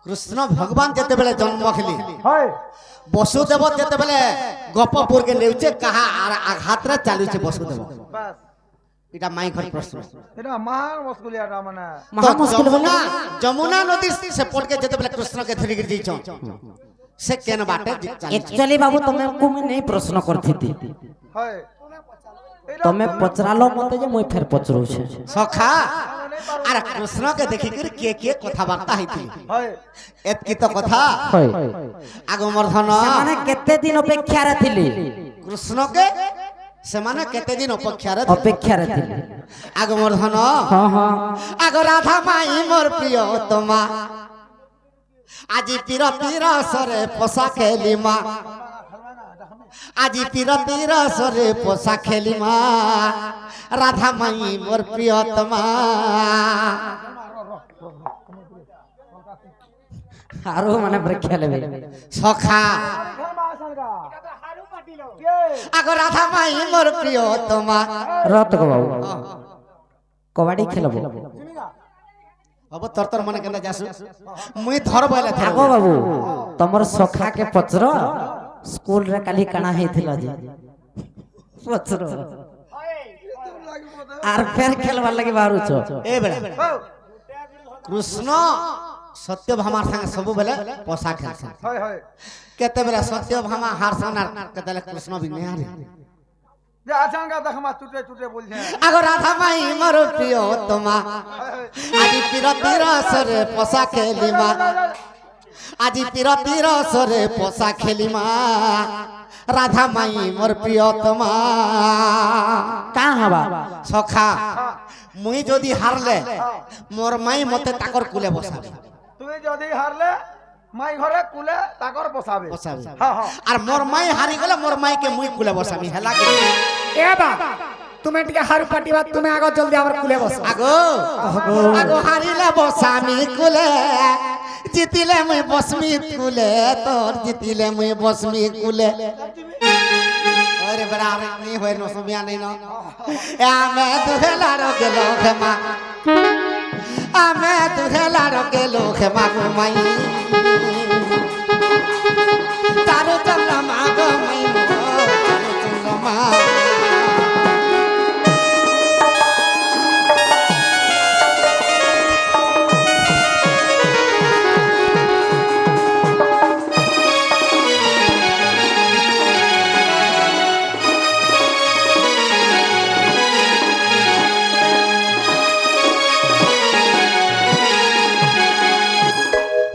कृष्ण भगवान जेते बेले जन्म खेली হয় वसुदेव जेते बेले गोपपुर के नेउचे कहा आघात रे चालुचे वसुदेव বাস এটা মাই ঘর প্রশ্ন এটা মহান মশগুলিয়াটা মানে महा मुश्किल जमुना जमुना नदी से पट के जेते बेले कृष्ण के धरी गिर जाइछो से केन बाटे चालुचे एक्चुअली बाबू तुमको मैं नहीं प्रश्न करथी थी হয় तमे पचरालो मते जे मुई फेर पचरौ छे सखा अरे कृष्ण के देखि कर के कथा वार्ता हेती হয় एतकी तो कथा होय आगो मर्धन माने केते दिन अपेक्षा रे थिले कृष्ण के से माने केते दिन अपेक्षा रे अपेक्षा रे थिले आगो मर्धन हां हां आगो राधा माई मोर प्रिय तमा আজি পীর পীর সরে পোষা খেলি মা আজি পীর পীর সরে পোষা খেলি মা রাধা মাই মোর প্রিয়তমা आरो माने परीक्षा लेबे सखा आगो राधा माई मोर प्रियतमा रत को बाबू कबड्डी खेलबो अब तर मने केना जासु मुई धर बले थर आगो बाबू तमर सखा के पचरो स्कूल रे काली काना हेथिला जे पचरो आर फेर खेलबा लागि बाहरु छ ए बेड़ा कृष्ण सत्यभामा संग सब बेले पोसा खेलसन হয় হয় केते बेले सत्यभामा हारसन आर केते बेले कृष्ण भी नहीं हारे যে আচাঙ্গা দেখমা চুটে চুটে বলছে आगो राधा माई मोर प्रियतमा আজি পীর পীর সরে পোষা খেলি মা আজি পীর পীর সরে পোষা খেলি মা রাধা মাই মোর প্রিয়তমা का हवा सखा मुई যদি হারলে মোর মাই মতে তাকর কুলে বসাবে তুই যদি হারলে মাই ঘরে কুলে তাকর বসাবে বসাবে হ্যাঁ হ্যাঁ আর মোর মাই হারি গেলে মোর মাই के মুই কুলে বসাবি হেলা কি ए बा তুমি টিকে হারু পাটিবা তুমি আগো জলদি আমার কুলে বসো আগো আগো হারিলে বসামি কুলে জিতিলে মুই বসমি কুলে তোর জিতিলে মুই বসমি কুলে अरे बड़ा रे नहीं होय न समिया नहीं न आमे दुहेला रो के लोखमा आमे दुहेला रो के लोखमा गुमाई तारो चंद्रमा गुमाई तारो चंद्रमा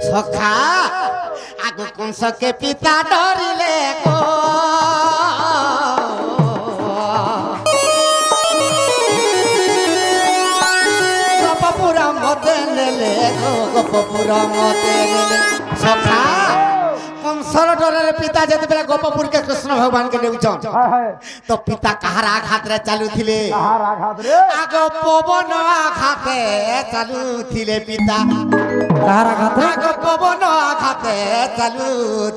सखा आगो कंस के पिता डरिले को गपपुरा मते नेले गो गपपुरा मते नेले सखा कंसर डरे पिता जते बेला गपपुर के कृष्ण भगवान के नेउचन হয় হয় तो पिता कहार आघात रे चालू थिले তাহার আঘাত রে आगो पवन आघाते चालू थिले पिता कहारा खाते आगो पवन आघाते चालू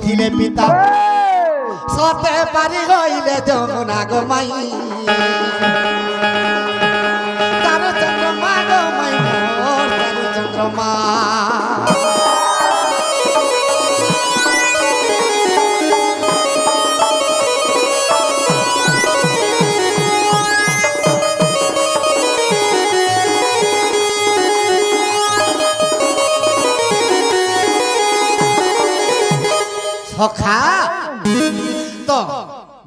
थिले पिता सते पारी गइले जमुना गो माई तारो चंद्रमा गो माई मोर तारो चंद्रमा সখা তো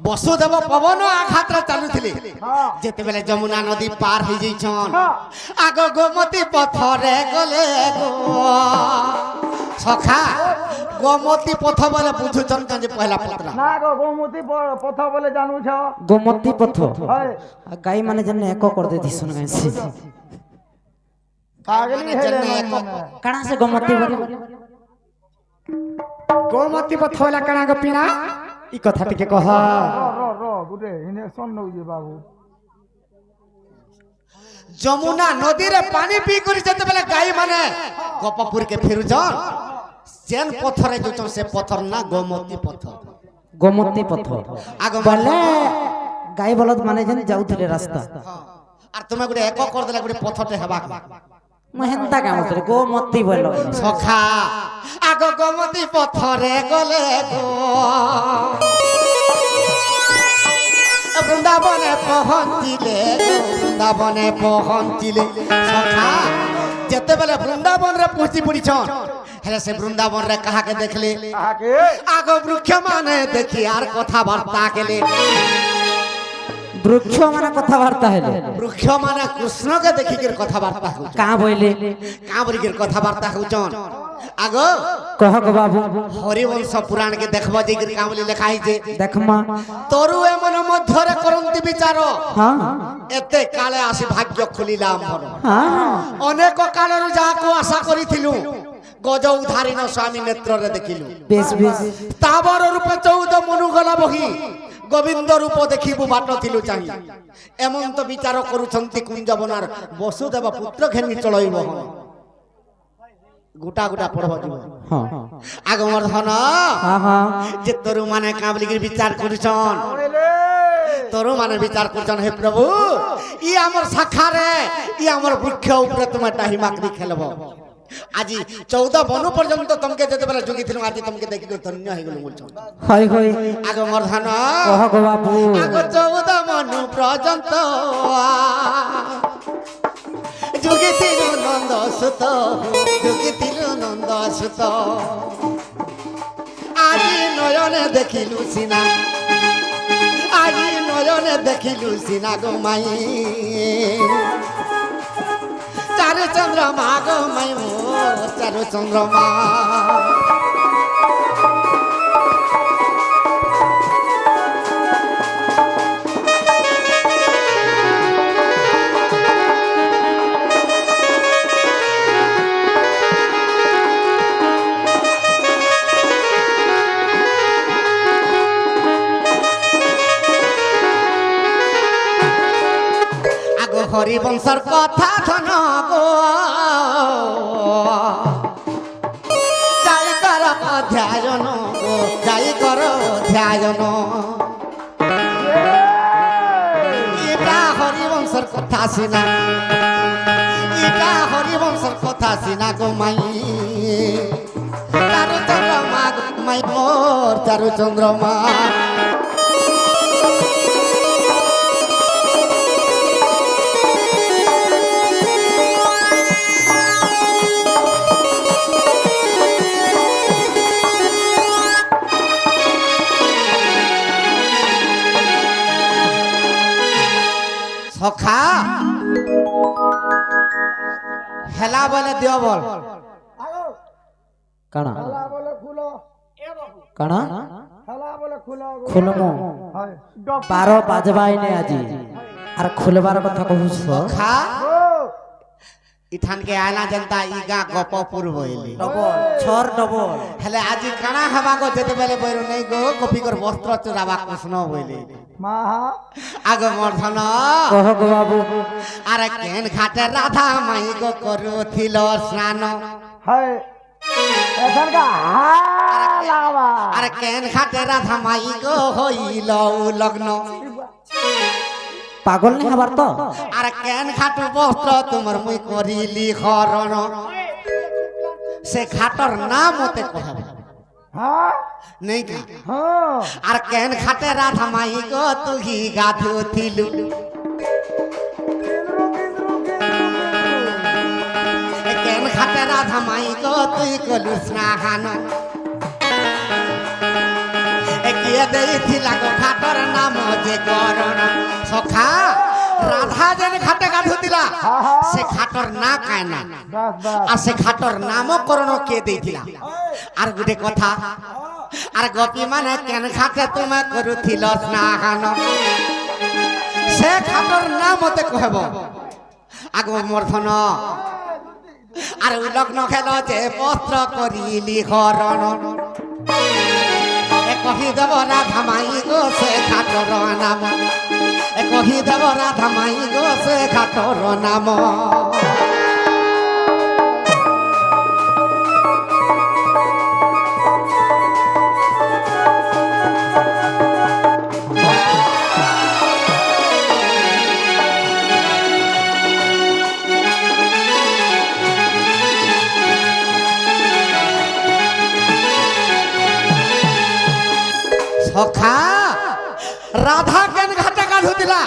বসুদেব পবন আঘাতরে চালুଥିଲେ যেতেবেলে যমুনা নদী পার হয়ে যাইছন আগ গোমতী পথরে গলে গো সখা গোমতী পথ বলে বুঝুছন কাজে পহলা পত্রা না গো গোমতী পথ বলে জানুছ গোমতী পথ হয় গাই মানে যেন এক করে দিছন গাইছে পাগলি হেলে কাଣା সে গোমতী বলে গোমতী পথ হলা কাଣା গো পিনা ই কথা টিকে কহ র গুটে ইনে সন নউজি বাবু যমুনা নদীরে পানি পি করে যেতেবেলে গাই মানে গোপপুরকে ফেরুছন যেন পথরে যাচ্ছন সে পথর না গোমতী পথ গোমতী পথ আগ বলে গাই বলদ মানে যেন যাউଥିଲେ রাস্তা আর তুমি গোটে এক করদেলে গোটে পথতে হেবা ମୁଁ ହେନ୍ତା କାମ କରେ ଗୋମତୀ ବୋଲ সখা আগ গোমতী পথরে গলে গো বৃন্দাবনে পহঞ্চিলে বৃন্দাবনে পহঞ্চিলে সখা যেতেবেলে বৃন্দাবনরে পৌঁছি পড়িছন হেলে সে বৃন্দাবনরে কাহাকে দেখলে আগে আগ বৃক্ষ মানে দেখি আর কথাবার্তা গেলে ବୃକ୍ଷ ମାନେ କଥାବାର୍ତ୍ତା ହେଲେ বৃক্ষ মানে কৃষ্ণকে দেখিকির কথাবার্তা হউছন କାଁ ବୋଇଲେ কাবরিকির কথাবার্তা হউছন আগ କହ ଗୋ বাবু হরিবংশ পুরাণ কে দেখব যে কামলি লেখা হইছে ଦେଖମା তরু এমন মধ্যরে করন্তি বিচার ହଁ এতে কালে আসি ভাগ্য খুলিলাম ভর ହଁ অনেক কালর যাহাকে আশা করিছিলু গজ উদ্ধারিণ স্বামী নেত্রে দেখিলু বেশ বেশ তাবর রূপে 14 মনুগলা বহি গোবিন্দ রূপ দেখিবু বাট থিলু চাহি এমন তো বিচার করুছন্তি কুঞ্জবনার বসুদেব পুত্র ঘেনি চলইব গোটা গোটা পড়ব দিব ହଁ আগমর ধন ହଁ ହଁ যে তরু মানে কাবলিগির বিচার করুছন তরু মানে বিচার করছন হে প্রভু ই আমার শাখারে ই আমার বৃক্ষ উপরে তোমার টাহিমাকরি খেলব আজি 14 বনু পর্যন্ত তোমাকে যেতে বেলা জুগিছিলাম আজি তোমাকে দেখি ধন্য হয়ে গেল বলছন হয় হয় আগমর ধন কহ গো বাবু আগ 14 বনু পর্যন্ত জুগিছিল নন্দ সুত জুগিছিল নন্দ সুত আজি নয়নে দেখিলু সিনা আজি নয়নে দেখিলু সিনা গো মাই চারু চন্দ্রমা গো মাই মো চারু চন্দ্রমা হরিবংশর কথা ধন গো যাই কর অধ্যায়ন গো যাই কর অধ্যায়ন এটা হরিবংশর কথা সিনা এটা হরিবংশর কথা সিনা গো মাই চারু চন্দ্রমা গো মাই মোর চারু চন্দ্রমা সখা হেলা বলে দিও বল কাଣା খেলা বলে খুলো কাଣା খেলা বলে খুলো খুলমু হয় 12 বাজবাই নে আজি আর খুলবার কথা কহুছ সখা ইঠান কে আয়না জনতা ইগা গপপুর বইলি ডবল ছর ডবল হেলে আজি কানা হবা গো যেতে বেলে বইরু নাই গো কপিকর বস্ত্র চুরাবা কৃষ্ণ বইলি মা আগ মর্ধন কহ গো বাবু আরে কেন ঘাটে রাধা মাই গো করুথিল স্নান হয় এখানকা হালাবা আরে কেন ঘাটে রাধা মাই গো হইল লগ্ন পাগল নি হবার তো আরে কেন ঘাটু বস্ত্র তোমার মুই করিলি হরণ সে ঘাটর নাম মতে কহব হ্যাঁ নেই কা হ্যাঁ আর কেন ঘাটে রাধা মাই গো তুহি গাধুথিলু কেন ঘাটে রাধা মাই গো তুই কলু স্নাহান କିଏ ଦେଇଥିଲା ଗୋ ଘାଟର ନାମ ଯେ କରଣ ସଖା রাধা যেন ঘাটে গাধুতিলা সে ঘাটর না কায় না বাস বাস আর সে ঘাটর নামকরণ কে দেইতিলা আর গোটে কথা আর গোপী মানে কেন ঘাটে তুমি করুথিল স্নান সে ঘাটর নাম মতে কহব আগ মর্ধন আর লগ্ন খেল যে বস্ত্র করিলি হরণ কহিদেব রাধা মাই গো সে ঘাটর নাম কহিদেব রাধা মাই গো সে ঘাটর নাম সখা রাধা কেন ঘাটে গাধুতিলা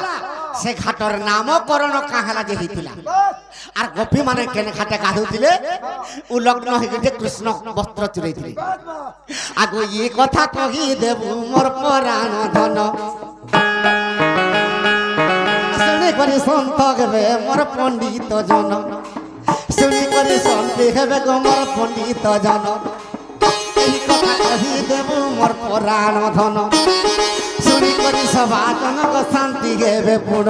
সে ঘাটর নামকরণ কাহালা যে হইতিলা আর গোপী মানে কেন ঘাটে গাধুতিলে উলগ্ন হইতে কৃষ্ণ বস্ত্র চুরাইতিলে আগো এই কথা কহি দেবু মোর পরাণ ধন শুনি করি সন্ত হেবে মোর পণ্ডিত জন শুনি করি সন্তি হেবে গো মোর পণ্ডিত জন এই কথা কহি দেবু মোর পরাণ ধন শুনি করি সভা জনক শান্তি হেবে পুণ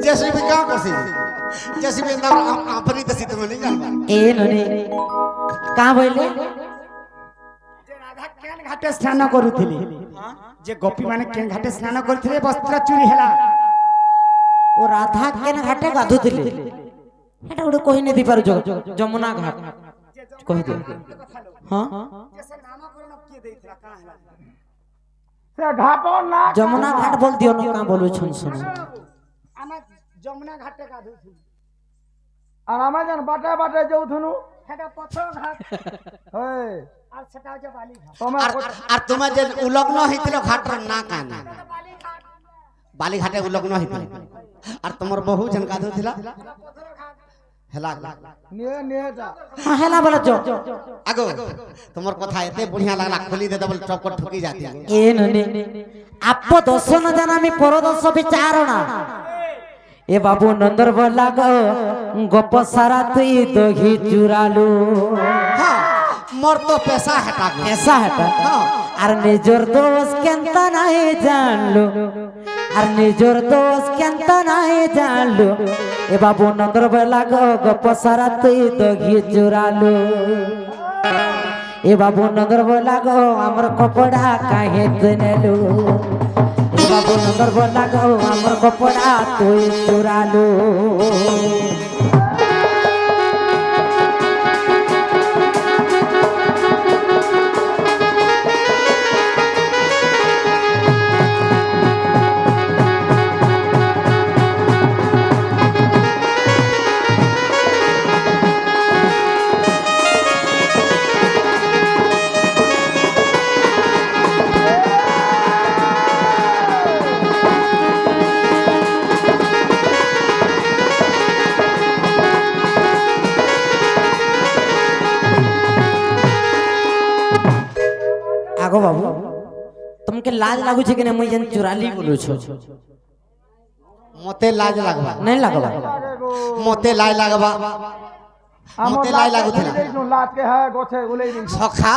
जेसीबी का करसी जेसीबी अंदर आपरी दसी तुम नहीं जानबा ए नने का बोले যে রাধা কেন ঘাটে স্নান করুথিলে যে গোপী মানে কেন ঘাটে স্নান করুথিলে বস্ত্র চুরি হেলা ও রাধা কেন ঘাটে গাধুতিলে এটা ওটা কই নে দি পারু যমুনা ঘাট কই দে হ্যাঁ যে সে নামকরণ কে দেইতলা কা হেলা সে ঘাট না যমুনা ঘাট বল দিও না কা বলু ছন শুনো আমার যমুনা ঘাটে গাধুথিল আর আমার জান বাটে বাটে যাউথুনু সেটা পথর ঘাট হই আর সেটা হচ্ছে বালি ঘাট তুমি আর তোমার যে উলগ্ন হইতিল ঘাটর না কানা বালি ঘাটে উলগ্ন হইতিল আর তোমার বহু জন গাধুতিলা হেলা নিয়ে নিয়ে যা হ্যাঁ হেলা বল জ আগো তোমার কথা এতে বঢ়িয়া লাগলা খুলি দে দবল চপট ঠকি যাতি এ ননে আপ দোষ ন জানা আমি পরদোষ বিচারণা এ বাবু নন্দর বলা গো গপ সারা তুই দহি চুরালু হ্যাঁ মোর তো পেশা হেটা গো ऐसा हटा আর নিজর দোষ কেনতা নাই জানলো আর নিজর দোষ কেনতা নাই জানলো এ বাবু নন্দর বলা গো গপ সারা তুই দহি চুরালু এ বাবু নন্দর বলা গো আমার কপড়া কাহে তুনেলু এ বাবু নন্দর বলা গো আমার কপড়া তুই চুরালু আগো বাবু तुमके लाज लागू छे कि नहीं मुई जन चुराली बोलू छो মতে লাজ লাগবা नहीं लागबा মতে লাই লাগবা মতে লাই লাগুতিলা লাজ के है गोछे गुले दिन সখা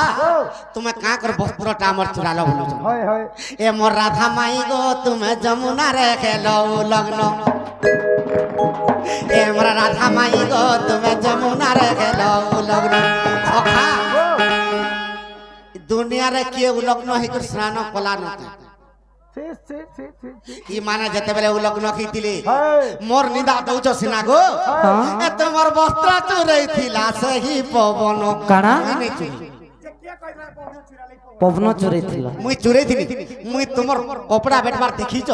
তুমি কা কর বস্ত্রটা আমার চুরালো বলু হয় হয় এ মোর রাধা মাই গো তুমি যমুনা রে খেলো লগ্ন এ মোর রাধা মাই গো তুমি যমুনা রে খেলো লগ্ন সখা দুনিয়া রে কিয়ে উলগ্ন হইকর স্নান কলা নতা ঠিক ঠিক ঠিক ঠিক ঠিক ই মানে যেতেবেলে উলগ্ন হইতিলে হয় মোর নিদা দউছ সিনা গো এ তোমার বস্ত্র চুরাইতিলা সেই পবন কানা? মুই নাই চুরি। যে কে কইরা পৌন চুরালি পবন চুরি থিলা মুই চুরাইতিনি মুই তোমার কপড়া বেটবার দেখিছ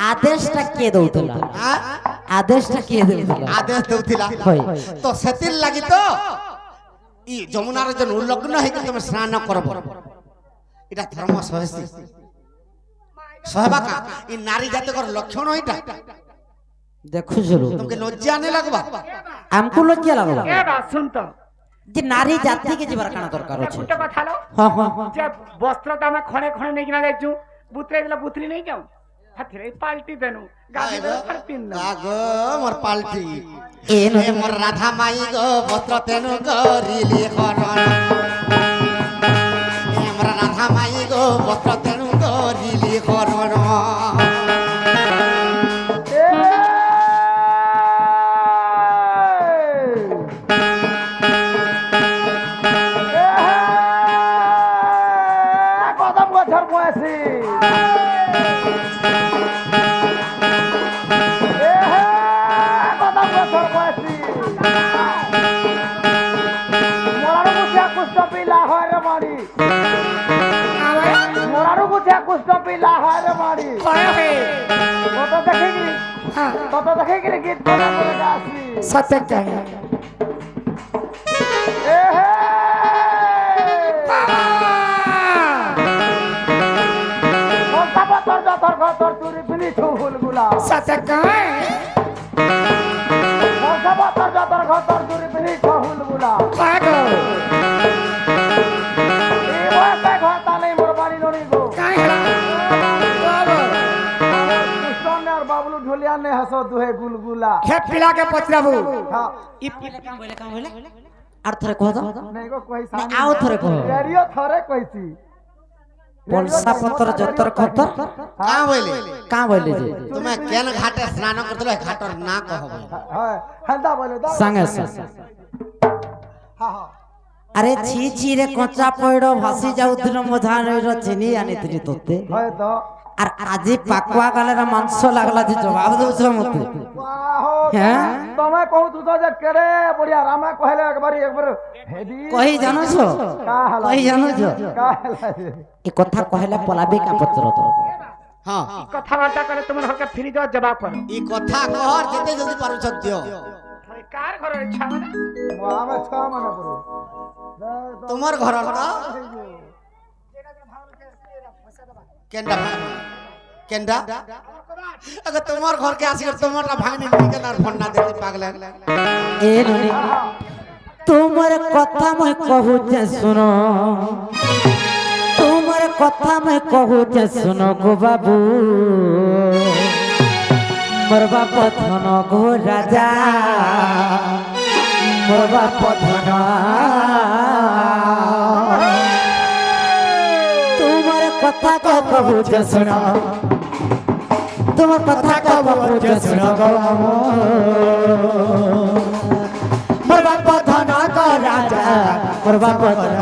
ଆଦେଶଟା କିଏ ଦଉଥିଲା ଆଁ? ଆଦେଶଟା କିଏ ଦଉଥିଲା ଆଦେଶ ଦେଉଥିଲା হয় ତ ସେଥିର୍ ଲାଗି ତ ଇ ଯମୁନାର ଯେନ୍ ଉଲ୍ଲଗ୍ନ ହେଇକି ତମେ ସ୍ନାନ କରବ এটা ধর্ম সহেসি সহবা কা ই নারী জাতিকর লক্ষণ এইটা ଦେଖୁଛୁ তোমাকে লজ্জা নে লাগবা ଆମକୁ ଲଜ୍ଜା ଲାଗଲା এ বা শুন তো যে নারী জাতিকে ଯିବାର କାଣା ଦରକାର ଅଛି ଗୋଟେ କଥା লো ହଁ ହଁ যে বস্ত্র তো ଆମେ ଖଣେ ଖଣେ ନେଇକିନା ଯାଇଛୁ ବୁତରେଇ ଦେଲା ବୁତରି ନେଇ ଯାଉ ହାଥିରେ পাল্টি দেনু গাদি ফর পিন গো মোর পাল্টি ଏ এ ନ- মোর রাধা মাই গো বস্ত্র তেনু করিলি হরণ এ মোর রাধা মাই গো বস্ত্র তেনু করিলি হরণ কদম গছর বয়সী কদম গছর বয়সী মরারু গুছিয়া কুষ্ঠ পিলা হয় রে মারি মরারু গুছিয়া কুষ্ঠ পিলা হয় রে মারি তত দেখেগিরি গীত করে করে আসি সত্য চাই তোর চুরি পিনি ছুলগুলা সত্য কাই তোর যতর ঘর চুরি পিনি ছুলগুলা পাগো এই বয়সে ঘর তালেই মোর বাড়ি নড়ি গো কাই হলা বাবা কৃষ্ণ আর বাবলু ঢুলিয়া নে হাসো দুহে গুলগুলা হে পিলা के পচরাবু হ্যাঁ ই আর থরে কহ তো নেই গো কই না, ଆଉ ଥରେ କହ। রেডিও থরে কইছি পলসা পত্র যতর খতর কা বইলে কাঁ বইলে যে তুমি কেন ঘাটে স্নান করতেলে ঘাটর না কহব হ্যাঁ হ্যাঁ বলে দাও সাঙ্গে সাঙ্গে হ্যাঁ হ্যাঁ আরে ছি ছি রে কচা পয়ড ভাসি যাউছিল মধানর চিনি আনিଥିଲି তোতে হয় তো আর আজি পাকুয়া গালের মাংস লাগলা যে জবাব দউছ মতে বাহো হ্যাঁ তুমি কহুতু তো যে কেড়ে বড়িয়া রামে কইলে একবার হেডি কহি জানোছ কা হলা কহি জানোছ কা হলা এ কথা কহিলে পলাবে কা পত্র তো হ্যাঁ কথাবার্তা করে তোমার হকে ফিরি দাও জবাব কর ই কথা কহর যেতে জলদি পারুছ দিও কার ঘরের ইচ্ছা মানে আমি ছ মানে পড়ে তোমার ঘরর না কেন্ডা কেন্ডা अगर তোমার ঘরকে আসি করে তোমারটা ভাঙনি কেন আর ফোন না দেখি পাগলা এ ননি তোমার কথা মই কহুছে শুনো তোমার কথা মই কহুছে শুনো গো বাবু মোর বাপ ধন গো রাজা মোর বাপ ধন তোমার কথা কহুছে শুনো তোমার কথা কহুছে শুনো গো বাবু মোর বাপ ধন গো রাজা মোর বাপ ধন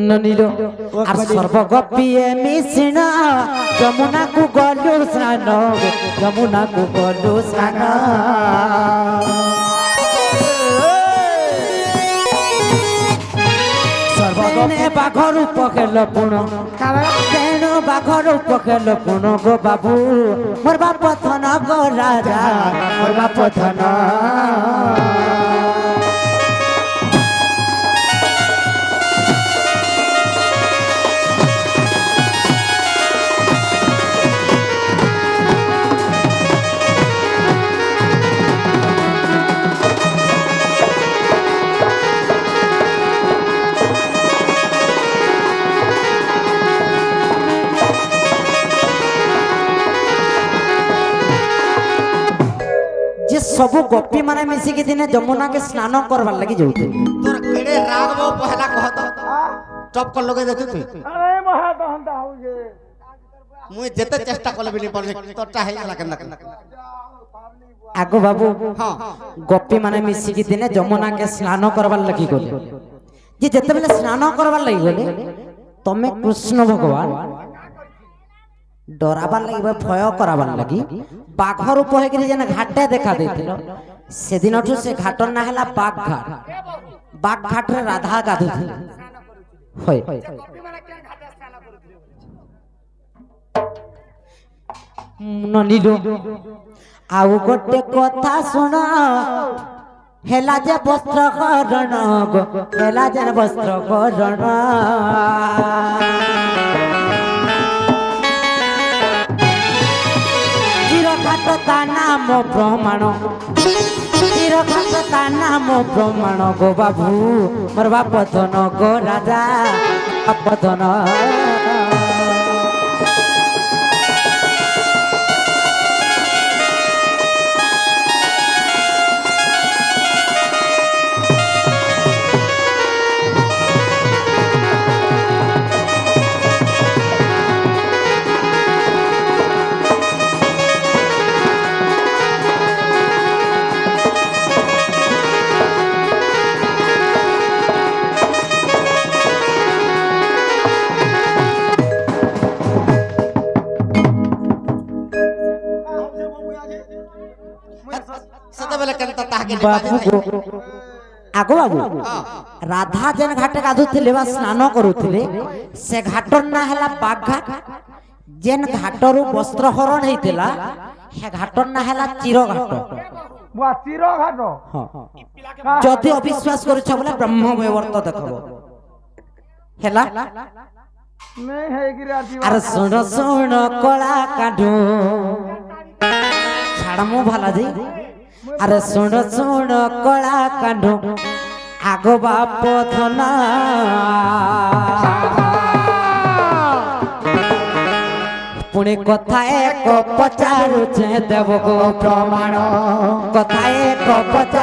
ননীল আর সর্বগপিয়ে মিশ্রণ যমুনা কু গলু স্নান যমুনা কু গলু স্নান তেনে বাঘর পকেল পুণ তেণু বাঘর পকেল পুণ গো বাবু মোর বাপ ধন গো রাজা মোর বাপ ধন যে সবু গোপী মানে মিশিকি দিনে যমুনাকে স্নান করবার লাগি যাউଥିଲେ তোর কেড়ে রাগব পহলা কহ তো টপ কর লগে দেখি তুই আরে মহা দহন্দা হউছে মুই যেতে চেষ্টা করলে বিনি পড়ে তোরটা হই গলা কেন ଆଗ ବାବୁ ହଁ ଗୋପୀ ମାନେ ମିଶିକି ଦିନେ ଯମୁନାକେ ସ୍ନାନ କରବାର ଲାଗି ଗଲେ ଯେ ଯେତେବେଳେ ସ୍ନାନ କରବାର ଲାଗି ଗଲେ ତମେ କୃଷ୍ଣ ଭଗବାନ ଡରାବାର ଲାଗି ବା ଭୟ କରାବାର ଲାଗି ବାଘ ରୂପ ହେଇକିରି ଯେନ୍ ଘାଟେ ଦେଖା ଦେଇଥିଲ ସେଦିନଠୁ ସେ ଘାଟର ନା ହେଲା ବାଘ ଘାଟ ବାଘ ଘାଟରେ ରାଧା ଗାଧୁଥିଲେ হয় ନନିଲୁ ଆଉ ଗୋଟେ କଥା ଶୁଣ ହେଲା ଯେ ବସ୍ତ୍ର ହରଣ ଗो ହେଲା ଯେ ବସ୍ତ୍ର ହରଣ ଚିରଘାଟ ତା ନାମ ପ୍ରମାଣ ଚିରଘାଟ ତା ନାମ ପ୍ରମାଣ ଗো ବାବୁ ମୋର ବାପ ଧନ ଗো ରାଜା ବାପ ଧନ ସେତେବେଳେ କେନ୍ତା ତାହାକେ ବାବୁ ଆଗ ବାବୁ ରାଧା ଯେନ୍ ଘାଟେ ଗାଧୁଥିଲେ ବା ସ୍ନାନ କରୁଥିଲେ ସେ ଘାଟର ନା ହେଲା ବାଘ ଘାଟ ଯେନ୍ ଘାଟରୁ ବସ୍ତ୍ର ହରଣ ହେଇଥିଲା ସେ ଘାଟର ନା ହେଲା ଚିର ଘାଟ বুয়া চির ঘাট যদি অবিশ্বাস করছ বলে ব্রহ্ম বৈবর্ত দেখব হেলা নেই হেগিরি আর আর শুণ শুণ কলা কাঢু ছাড় মু ভালা যাই আরে শুণ শুণ কলা কাঢু আগ বাপ ধনা পুଣି କଥା ଏକ ପଚାରୁଛେ ଦେବ ଗୋ ପ୍ରମାଣ କଥା ଏକ ପଚାରୁ